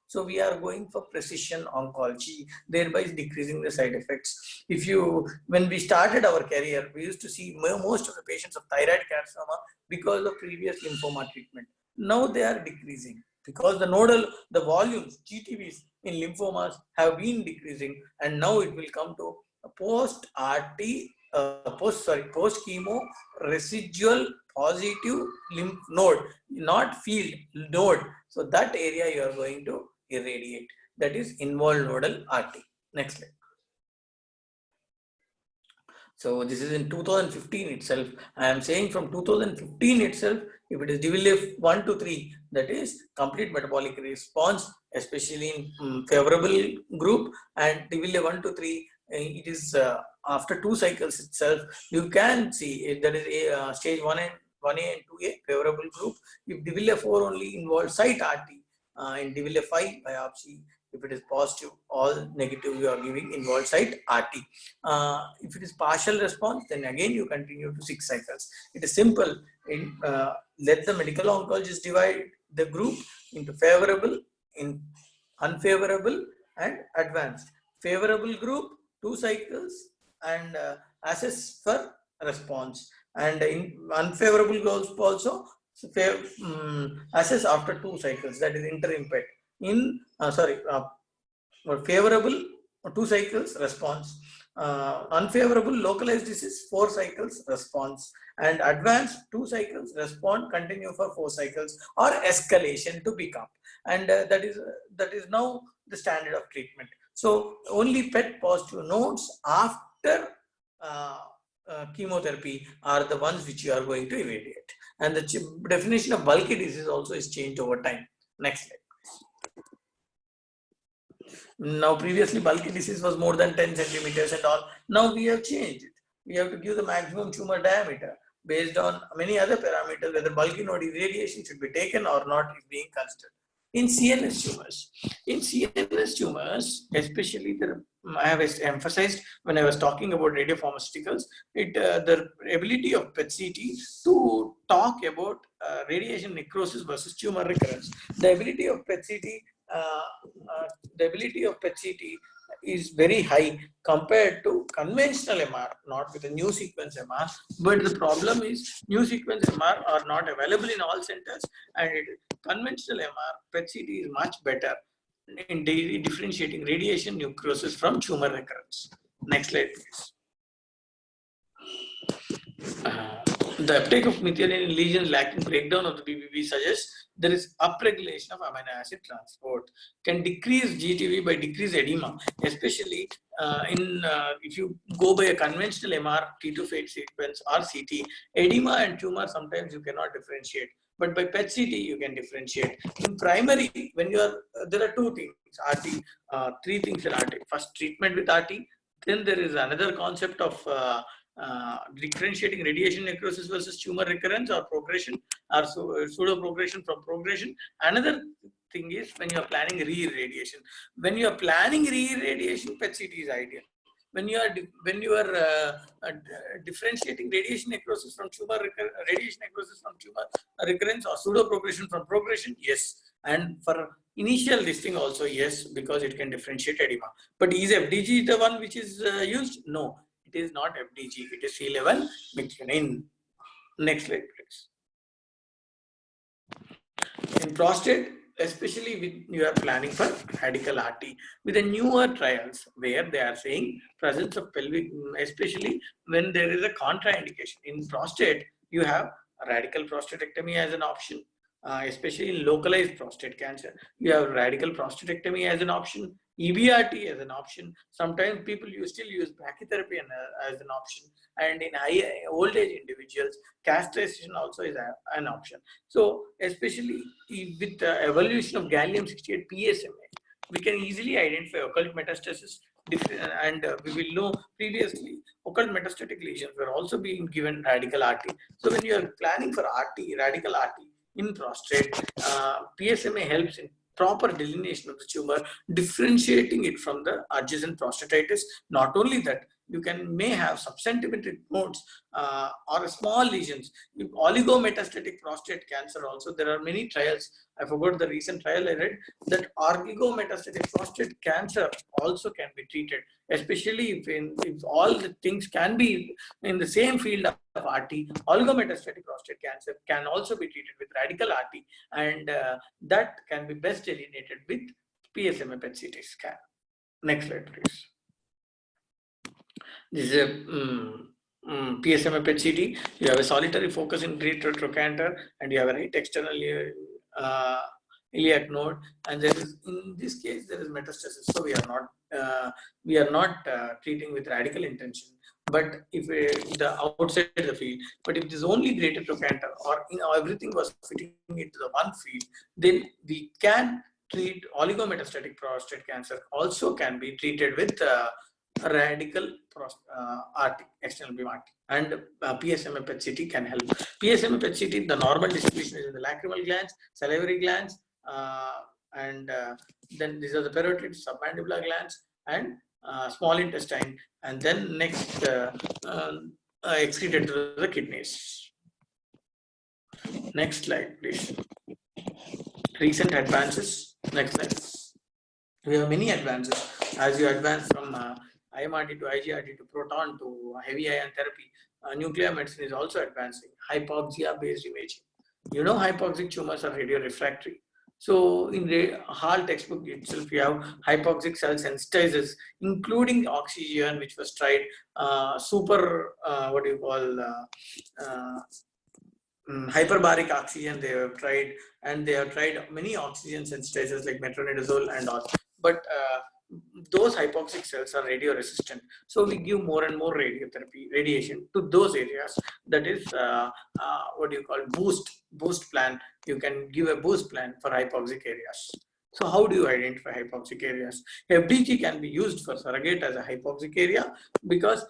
Speaker 2: So we are going for precision oncology, thereby decreasing the side effects. When we started our career, we used to see most of the patients of thyroid carcinoma because of previous lymphoma treatment. Now they are decreasing because the volumes, GTVs in lymphomas have been decreasing, and now it will come to a post-RT, post-chemo residual positive lymph node, not field, node. So that area you are going to irradiate. That is involved nodal RT. Next slide. So this is in 2015 itself. I am saying from 2015 itself, if it is DVLA 1 to 3, that is complete metabolic response, especially in favorable group, and DVLA 1 to 3, it is after 2 cycles itself, you can see if that is a stage 1A and 2A favorable group. If DVLA 4 only involves site RT, in DVLA 5 biopsy, if it is positive, all negative, you are giving involved site RT. If it is partial response, then again you continue to 6 cycles. It is simple. Let the medical oncologist divide the group into favorable, in unfavorable, and advanced. Favorable group 2 cycles and assess for response. And in unfavorable group also assess after 2 cycles. That is interim PET. In favorable 2 cycles response, unfavorable localized disease 4 cycles response, and advanced 2 cycles respond, continue for 4 cycles, or escalation to pick up. And that is now the standard of treatment. So only PET positive nodes after chemotherapy are the ones which you are going to irradiate. And the definition of bulky disease also is changed over time. Next slide. Now, previously bulky disease was more than 10 centimeters and all. Now we have changed it. We have to give the maximum tumor diameter based on many other parameters, whether bulky node irradiation should be taken or not is being considered. In CNS tumors, especially I have emphasized when I was talking about radiopharmaceuticals, the ability of PET-CT to talk about radiation necrosis versus tumor recurrence. The ability of PET-CT is very high compared to conventional MR, not with a new sequence MR. But the problem is new sequence MR are not available in all centers, and conventional MR PET-CT is much better in differentiating radiation necrosis from tumor recurrence. Next slide, please. The uptake of methionine in lesions lacking breakdown of the BBB suggests there is upregulation of amino acid transport, can decrease GTV by decreased edema, especially if you go by a conventional MR T2 sequence or CT, edema and tumor sometimes you cannot differentiate. But by PET-CT you can differentiate. In primary, when you are there are 2 things, RT, 3 things in RT. First, treatment with RT. Then there is another concept of differentiating radiation necrosis versus tumor recurrence or progression, or pseudo progression from progression. Another thing is when you are planning re-irradiation. When you are planning re-irradiation, PET-CT is ideal. When you are differentiating radiation necrosis from tumor recurrence or pseudo progression from progression, yes. And for initial listing also, yes, because it can differentiate edema. But is FDG the one which is used? No, it is not FDG. It is C11 methionine. Next slide, please. In prostate, especially when you are planning for radical RT, with the newer trials where they are saying presence of pelvic, especially when there is a contraindication. In prostate, you have radical prostatectomy as an option, especially in localized prostate cancer. You have radical prostatectomy as an option, EBRT as an option. Sometimes people still use brachytherapy as an option. And in old age individuals, castration also is an option. So especially with the evolution of gallium-68 PSMA, we can easily identify occult metastasis, and we will know previously occult metastatic lesions were also being given radical RT. So when you are planning for RT, radical RT in prostate, PSMA helps in proper delineation of the tumor, differentiating it from the adjacent prostatitis. Not only that, you may have subcentimetric nodes or small lesions. Oligometastatic prostate cancer also, there are many trials. I forgot the recent trial I read, that oligometastatic prostate cancer also can be treated, especially if all the things can be in the same field of RT. Oligometastatic prostate cancer can also be treated with radical RT, and that can be best delineated with PSMA PET-CT scan. Next slide, please. This is a PSMA PET-CT. You have a solitary focus in greater trochanter, and you have a right external iliac node, and there is, in this case, there is metastasis. So we are not treating with radical intention. But if the outside the field, but if it is only greater trochanter, or everything was fitting into the one field, then we can treat oligometastatic prostate cancer. Also can be treated with radical RT, external beam RT, and PSMA PET-CT can help. PSMA PET-CT, the normal distribution is in the lacrimal glands, salivary glands, and then these are the parotid, submandibular glands, and small intestine, and then next excreted through the kidneys. Next slide, please. Recent advances. Next slide. We have many advances. As you advance from IMRT to IGRT to proton to heavy ion therapy, nuclear medicine is also advancing. Hypoxia-based imaging. You know, hypoxic tumors are radiorefractory. So in the Hall textbook itself, you have hypoxic cell sensitizers, including oxygen, which was tried, hyperbaric oxygen they have tried, and they have tried many oxygen sensitizers like metronidazole and all. But those hypoxic cells are radioresistant. So we give more and more radiation to those areas. That is boost plan. You can give a boost plan for hypoxic areas. So how do you identify hypoxic areas? FDG can be used for surrogate as a hypoxic area, because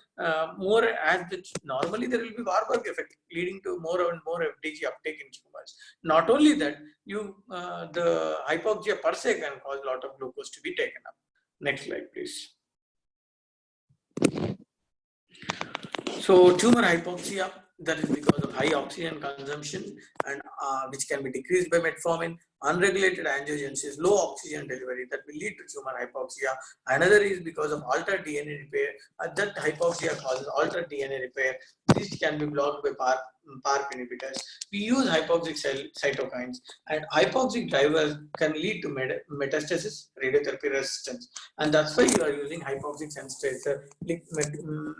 Speaker 2: normally there will be Warburg effect leading to more and more FDG uptake in tumors. Not only that, the hypoxia per se can cause a lot of glucose to be taken up. Next slide, please. So tumor hypoxia, that is because of high oxygen consumption, and which can be decreased by metformin. Unregulated angiogenesis, low oxygen delivery, that will lead to tumor hypoxia. Another is because of altered DNA repair. That hypoxia causes altered DNA repair. This can be blocked by PARP inhibitors. We use hypoxic cytokines, and hypoxic drivers can lead to metastasis, radiotherapy resistance, and that's why you are using hypoxic sensitizer like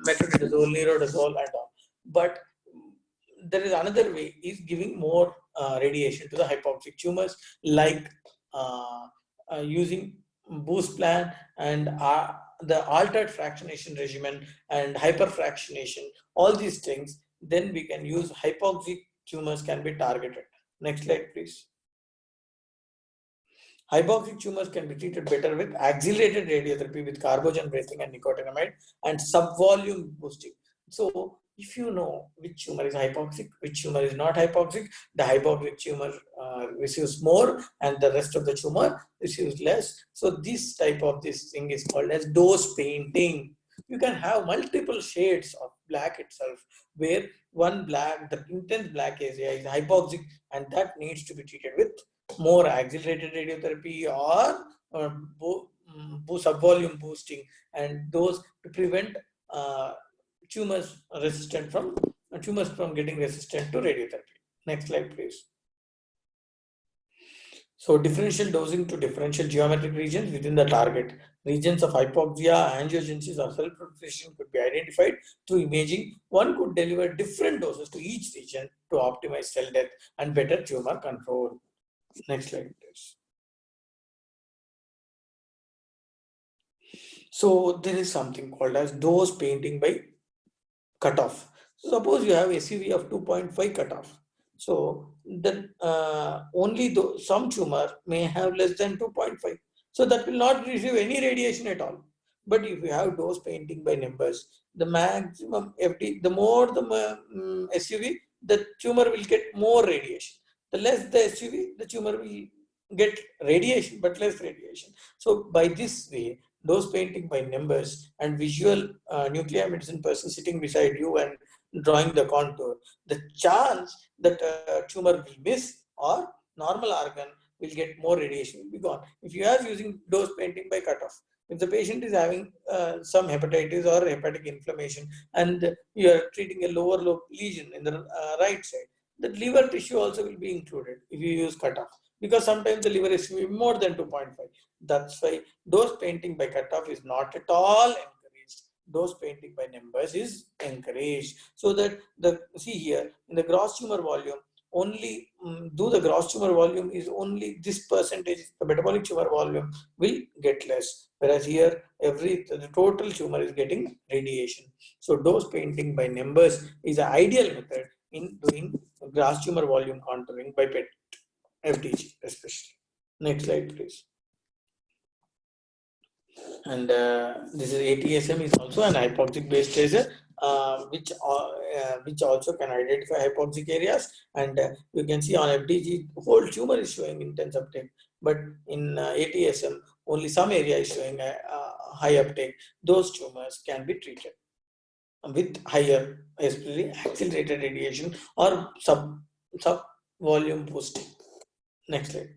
Speaker 2: metronidazole, lirodazole, and all. But there is another way, is giving more radiation to the hypoxic tumors, like using boost plan and the altered fractionation regimen and hyperfractionation, all these things. Then we can use hypoxic tumors can be targeted. Next slide, please. Hypoxic tumors can be treated better with accelerated radiotherapy with carbogen breathing and nicotinamide and subvolume boosting. So if you know which tumor is hypoxic, which tumor is not hypoxic, the hypoxic tumor receives more and the rest of the tumor receives less. So this type of this thing is called as dose painting. You can have multiple shades of black itself, where one black, the intense black area is hypoxic, and that needs to be treated with more accelerated radiotherapy or subvolume boosting, and those to prevent tumors from getting resistant to radiotherapy. Next slide, please. So differential dosing to differential geometric regions within the target. Regions of hypoxia, angiogenesis or cell proliferation could be identified through imaging. One could deliver different doses to each region to optimize cell death and better tumor control. Next slide, please. So there is something called as dose painting by cutoff. So suppose you have SUV of 2.5 cutoff. So then only some tumor may have less than 2.5. So that will not receive any radiation at all. But if you have dose painting by numbers, the maximum FD, the more the SUV, the tumor will get more radiation. The less the SUV, the tumor will get radiation, but less radiation. So by this way, dose painting by numbers and visual nuclear medicine person sitting beside you and drawing the contour, the chance that tumor will miss or normal organ will get more radiation will be gone. If you are using dose painting by cutoff, if the patient is having some hepatitis or hepatic inflammation and you are treating a lower lobe lesion in the right side, the liver tissue also will be included if you use cutoff, because sometimes the liver is more than 2.5. That's why dose painting by cutoff is not at all encouraged. Dose painting by numbers is encouraged. So that see here in the gross tumor volume, only do the gross tumor volume is only this percentage, the metabolic tumor volume will get less. Whereas here the total tumor is getting radiation. So dose painting by numbers is an ideal method in doing gross tumor volume contouring by PET FDG especially. Next slide, please. And this is ATSM is also an hypoxic based tracer, which also can identify hypoxic areas. And you can see on FDG whole tumor is showing intense uptake, but in ATSM only some area is showing a high uptake. Those tumors can be treated with higher, especially accelerated radiation or sub volume boosting. Next slide.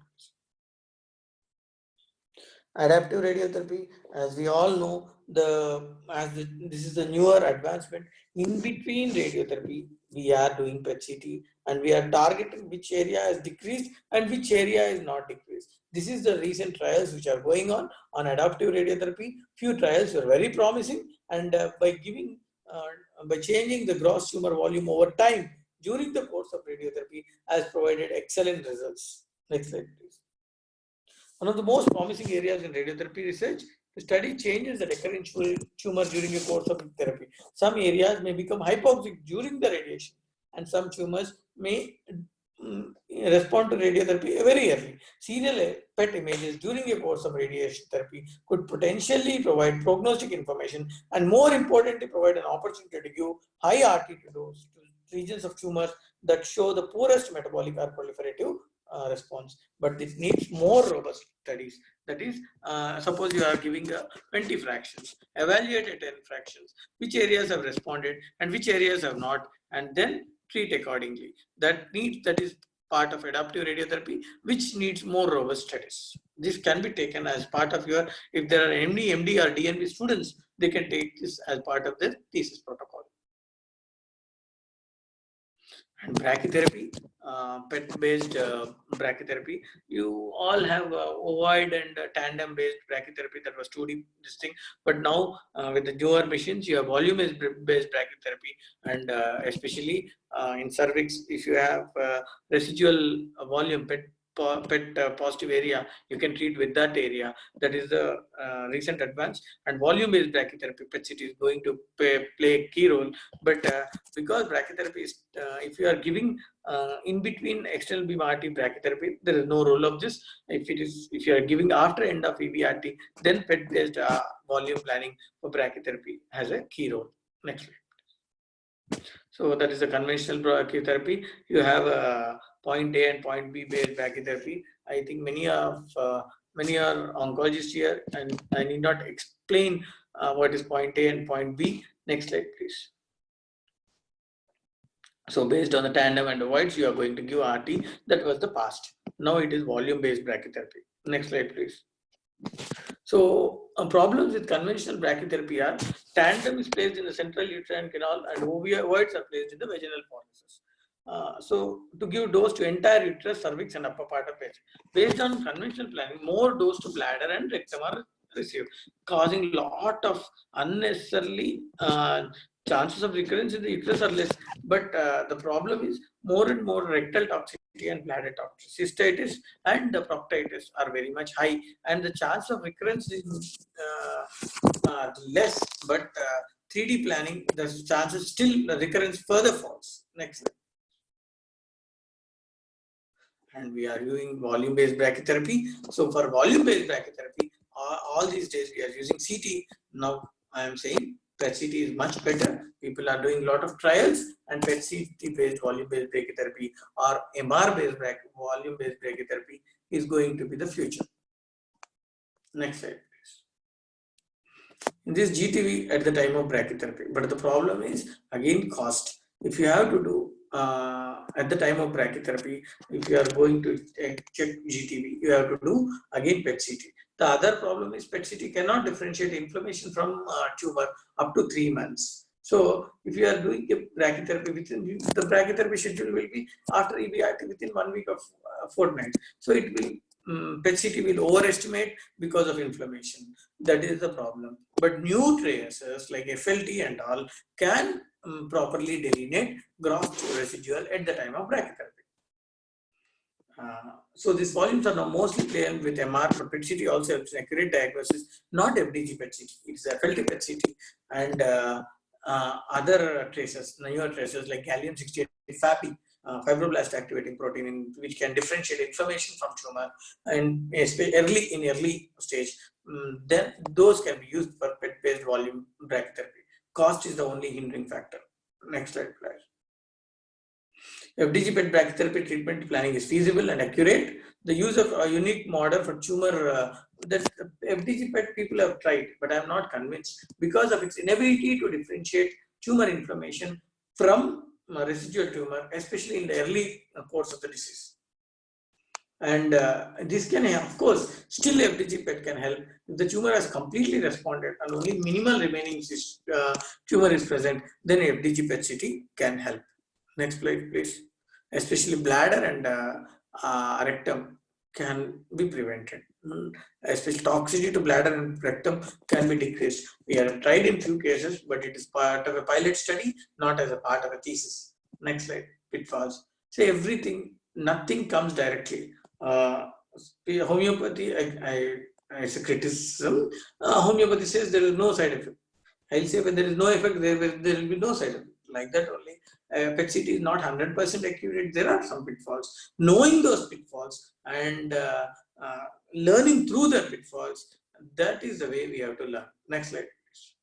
Speaker 2: Adaptive radiotherapy, as we all know, this is the newer advancement. In between radiotherapy, we are doing PET-CT and we are targeting which area is decreased and which area is not decreased. This is the recent trials which are going on adaptive radiotherapy. Few trials were very promising, and by changing the gross tumor volume over time during the course of radiotherapy has provided excellent results. Next slide, please. One of the most promising areas in radiotherapy research, the study changes that occur in tumor during a course of therapy. Some areas may become hypoxic during the radiation, and some tumors may respond to radiotherapy very early. Serial PET images during a course of radiation therapy could potentially provide prognostic information and, more importantly, provide an opportunity to give high RT dose to regions of tumors that show the poorest metabolic or proliferative response. But this needs more robust studies. That is, suppose you are giving 20 fractions, evaluate 10 fractions, which areas have responded and which areas have not, and then treat accordingly. That is part of adaptive radiotherapy, which needs more robust studies. This can be taken as part of your, if there are MD or DNB students, they can take this as part of their thesis protocol. And brachytherapy, PET-based brachytherapy. You all have ovoid and tandem-based brachytherapy that was 2D this thing, but now with the newer machines, you have volume-based brachytherapy, and especially in cervix, if you have residual volume PET positive area, you can treat with that area. That is the recent advance. And volume-based brachytherapy, PET-CT, is going to play a key role. But because brachytherapy is, if you are giving in between external beam RT brachytherapy, there is no role of this. If you are giving after end of EBRT, then PET-based volume planning for brachytherapy has a key role. Next slide. So that is the conventional brachytherapy. You have point A and point B based brachytherapy. I think many are oncologists here, and I need not explain what is point A and point B. Next slide, please. So based on the tandem and ovoids, you are going to give RT. That was the past. Now it is volume-based brachytherapy. Next slide, please. So problems with conventional brachytherapy are tandem is placed in the central uterine canal and ovoids are placed in the vaginal polyps. So to give dose to entire uterus, cervix, and upper part of it. Based on conventional planning, more dose to bladder and rectum are received, causing lot of unnecessarily chances of recurrence in the uterus are less. But the problem is more and more rectal toxicity and bladder toxicity, cystitis and the proctitis are very much high, and the chance of recurrence is less. But 3D planning, the chances still the recurrence further falls. Next slide. And we are using volume-based brachytherapy. So for volume-based brachytherapy, all these days we are using CT. Now I am saying PET CT is much better. People are doing a lot of trials, and PET CT-based volume-based brachytherapy or MR-based volume-based brachytherapy is going to be the future. Next slide, please. In this GTV at the time of brachytherapy, but the problem is again cost. If you have to do at the time of brachytherapy, if you are going to check GTV, you have to do again PET CT. The other problem is PET CT cannot differentiate inflammation from tumor up to 3 months. So if you are doing a brachytherapy, within the brachytherapy schedule will be after EBRT within 1 week of fortnight. So it will PET CT will overestimate because of inflammation. That is the problem. But new tracers like FLT and all can properly delineate gross residual at the time of brachytherapy. So these volumes are now mostly playing with MR, but PET CT also helps in accurate diagnosis, not FDG PET CT, it's FLT PET CT and other tracers, newer tracers like gallium-68 FAPI, fibroblast activating protein, which can differentiate inflammation from tumor, and especially in early stage, then those can be used for PET-based volume brachytherapy. Cost is the only hindering factor. Next slide, please. FDG PET brachytherapy treatment planning is feasible and accurate. The use of a unique model for tumor, that FDG PET people have tried, but I am not convinced because of its inability to differentiate tumor inflammation from residual tumor, especially in the early course of the disease. And this can, of course, still FDG PET can help if the tumor has completely responded and only minimal remaining tumor is present. Then FDG PET CT can help. Next slide, please. Especially bladder and rectum can be prevented. Especially toxicity to bladder and rectum can be decreased. We have tried in few cases, but it is part of a pilot study, not as a part of a thesis. Next slide. Pitfalls. Say everything, nothing comes directly. Homeopathy, it's a criticism. Homeopathy says there is no side effect. I'll say when there is no effect, there will be no side effect. Like that only. PET CT is not 100% accurate. There are some pitfalls. Knowing those pitfalls and learning through the pitfalls, that is the way we have to learn. Next slide, please.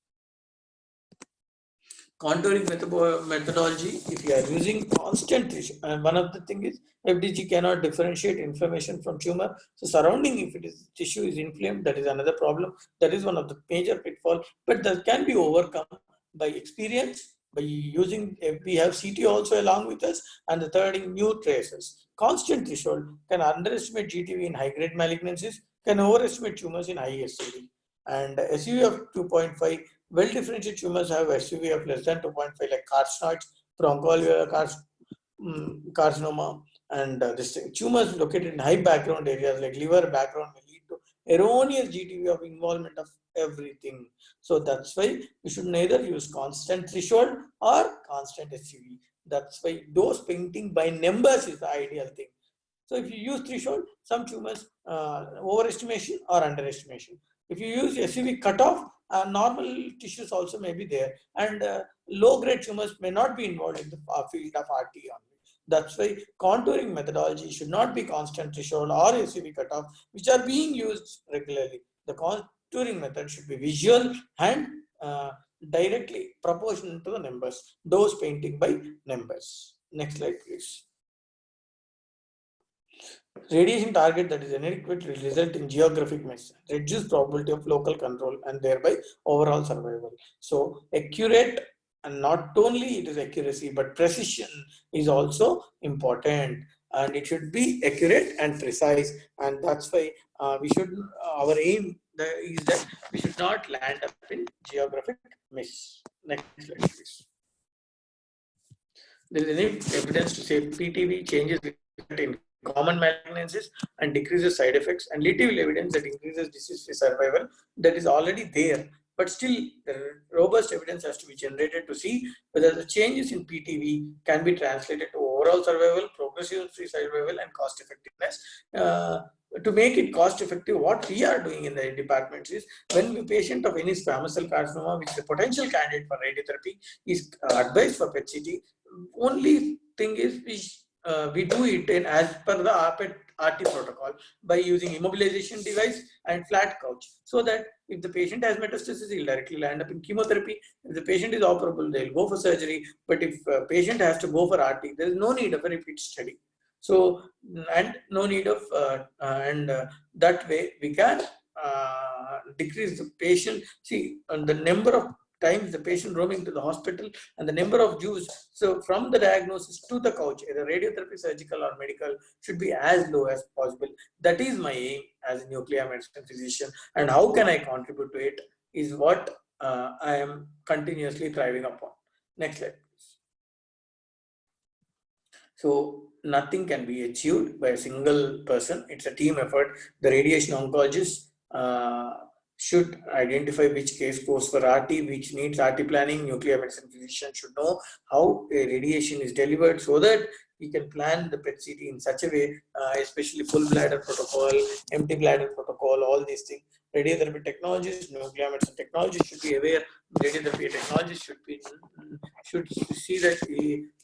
Speaker 2: Contouring methodology, if you are using constant tissue, and one of the thing is FDG cannot differentiate inflammation from tumor. So surrounding, if it is tissue is inflamed, that is another problem. That is one of the major pitfalls, but that can be overcome by experience, by using, we have CT also along with us, and the third in new traces. Constant threshold can underestimate GTV in high grade malignancies, can overestimate tumors in high SUV. And SUV of 2.5, well differentiated tumors have SUV of less than 2.5, like carcinoids, bronchoalveolar carcinoma, and this thing. Tumors located in high background areas like liver background may lead to erroneous GTV of involvement of everything. So that's why we should neither use constant threshold or constant SUV. That's why dose painting by numbers is the ideal thing. So if you use threshold, some tumors overestimation or underestimation. If you use SUV cutoff, normal tissues also may be there, and low-grade tumors may not be involved in the field of RT only. That's why contouring methodology should not be constant threshold or SUV cutoff, which are being used regularly. The contouring method should be visual and directly proportional to the numbers. Dose painting by numbers. Next slide, please. Radiation target that is inadequate will result in geographic miss, reduce probability of local control, and thereby overall survival. So accurate, and not only it is accuracy, but precision is also important, and it should be accurate and precise. And that's why we should, our aim is that we should not land up in geographic miss. Next slide, please. there is any evidence to say PTV changes in common malignancies and decreases side effects, and little evidence that increases disease-free survival. That is already there, but still robust evidence has to be generated to see whether the changes in PTV can be translated to overall survival, progressive-free survival, and cost effectiveness. To make it cost effective, what we are doing in the departments is, when the patient of any squamous cell carcinoma, which is a potential candidate for radiotherapy, is advised for PET-CT, only thing is we do it in as per the RT protocol by using immobilization device and flat couch, so that if the patient has metastasis, he'll directly land up in chemotherapy. If the patient is operable, they'll go for surgery. But if a patient has to go for RT, there is no need of a repeat study. So, and no need of, that way we can decrease the patient. See, and the number of times the patient roaming to the hospital and the number of Jews. So from the diagnosis to the couch, either radiotherapy, surgical or medical, should be as low as possible. That is my aim as a nuclear medicine physician. And how can I contribute to it is what I am continuously thriving upon. Next slide. So nothing can be achieved by a single person. It's a team effort. The radiation oncologist should identify which case goes for RT, which needs RT planning. Nuclear medicine physician should know how a radiation is delivered, so that we can plan the PET-CT in such a way, especially full bladder protocol, empty bladder protocol, all these things. Radiotherapy technologists, nuclear medicine technologists should be aware. Radiotherapy technologists should see that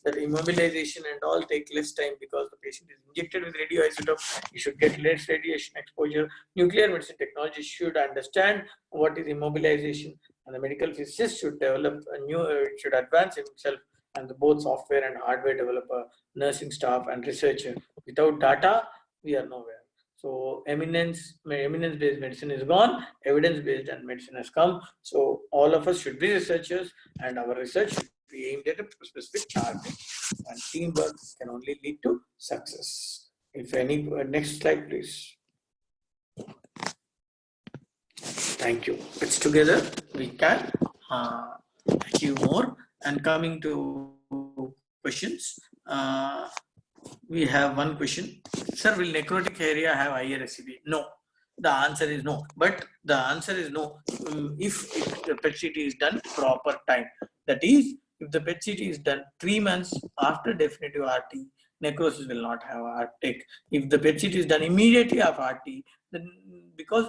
Speaker 2: that immobilization and all take less time, because the patient is injected with radioisotope. You should get less radiation exposure. Nuclear medicine technologists should understand what is immobilization, and the medical physicist should develop a new, should advance himself, and both software and hardware developer, nursing staff and researcher. Without data, we are nowhere. So eminence-based medicine is gone, evidence-based and medicine has come. So all of us should be researchers, and our research should be aimed at a specific target. And teamwork can only lead to success. If any, next slide, please. Thank you. It's together we can achieve more. And coming to questions, we have one question. Sir, will necrotic area have higher SCB? No. The answer is no. But the answer is no if the PET-CT is done proper time. That is, if the PET-CT is done 3 months after definitive RT, necrosis will not have uptake. If the PET-CT is done immediately after RT, then because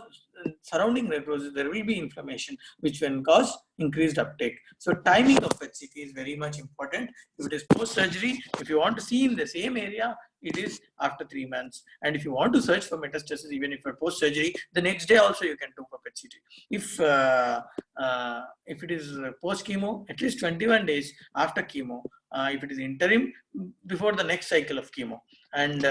Speaker 2: surrounding necrosis, there will be inflammation, which can cause increased uptake. So timing of PET-CT is very much important. If it is post-surgery, if you want to see in the same area, it is after 3 months. And if you want to search for metastasis, even if you're post-surgery, the next day also you can do for PET-CT. If it is post-chemo, at least 21 days after chemo. If it is interim, before the next cycle of chemo. And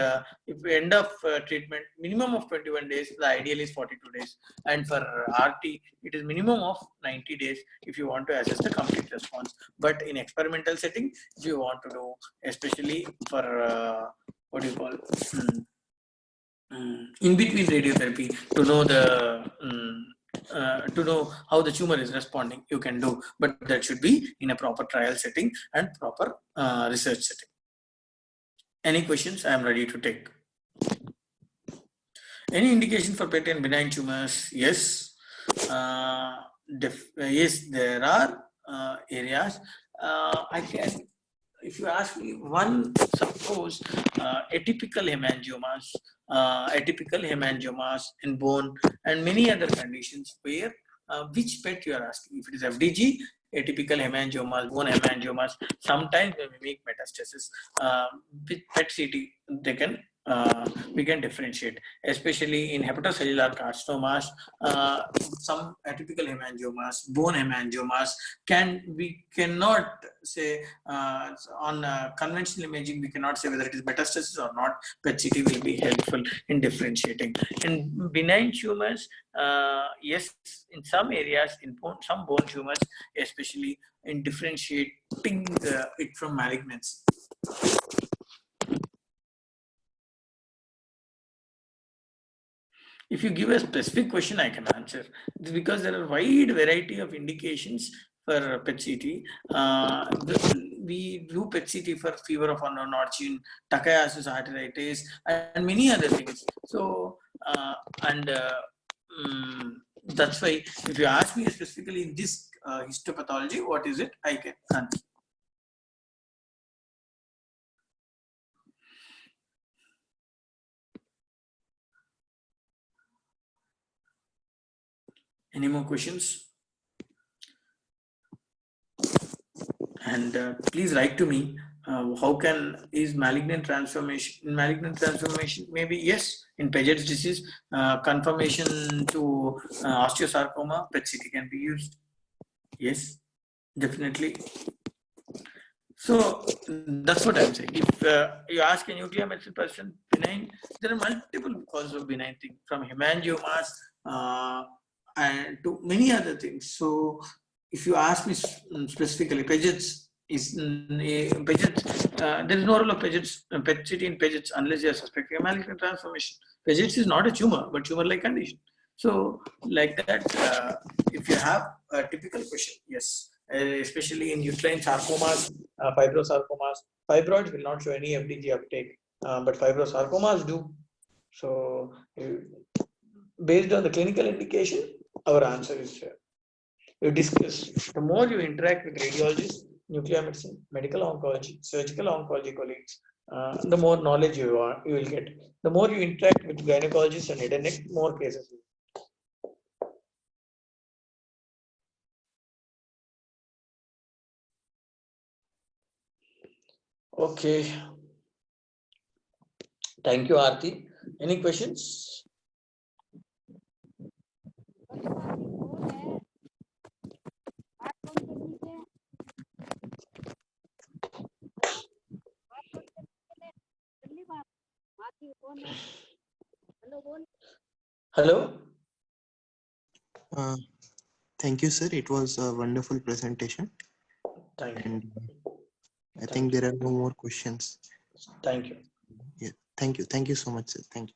Speaker 2: if we end of treatment, minimum of 21 days, the ideal is 42 days. And for RT, it is minimum of 90 days if you want to assess the complete response. But in experimental setting, if you want to do, especially for what do you call in between radiotherapy, to know the to know how the tumor is responding, you can do, but that should be in a proper trial setting and proper research setting. Any questions? I am ready to take. Any indication for PET and benign tumors? Yes. Yes, there are areas. I can, if you ask me, one, suppose atypical hemangiomas in bone, and many other conditions where which PET you are asking. If it is FDG, atypical hemangiomas, bone hemangiomas, sometimes when we make metastasis, with PET-CT, they can we can differentiate, especially in hepatocellular carcinomas, some atypical hemangiomas, bone hemangiomas, we cannot say on conventional imaging, we cannot say whether it is metastasis or not. PET-CT will be helpful in differentiating. In benign tumors, yes, in some areas, in some bone tumors, especially in differentiating it from malignancy. If you give a specific question, I can answer. Because there are wide variety of indications for PET-CT. We do PET-CT for fever of unknown origin, Takayasu arteritis, and many other things. So, that's why if you ask me specifically in this histopathology, what is it, I can answer. Any more questions? And please write to me. How is malignant transformation? Maybe yes. In Paget's disease, confirmation to osteosarcoma, PET-CT can be used. Yes, definitely. So that's what I'm saying. If you ask a nuclear medicine person, benign, there are multiple causes of benign things, from hemangiomas and to many other things. So if you ask me specifically, Paget's is Paget's. There is no role of Paget's PET-CT in Paget's unless you are suspecting a malignant transformation. Paget's is not a tumor, but tumor-like condition. So like that, if you have a typical question, yes. Especially in uterine sarcomas, fibrosarcomas. Fibroids will not show any FDG uptake, but fibrosarcomas do. So, based on the clinical indication, our answer is you discuss. The more you interact with radiologists, nuclear medicine, medical oncology, surgical oncology colleagues, the more knowledge you will get. The more you interact with gynecologists and head and neck, more cases. Okay. Thank you, Aarti. Any questions? Hello.
Speaker 1: Thank you, sir. It was a wonderful presentation.
Speaker 2: Thank you.
Speaker 1: And I think there are no more questions.
Speaker 2: Thank you.
Speaker 1: Yeah. Thank you. Thank you so much, sir. Thank you.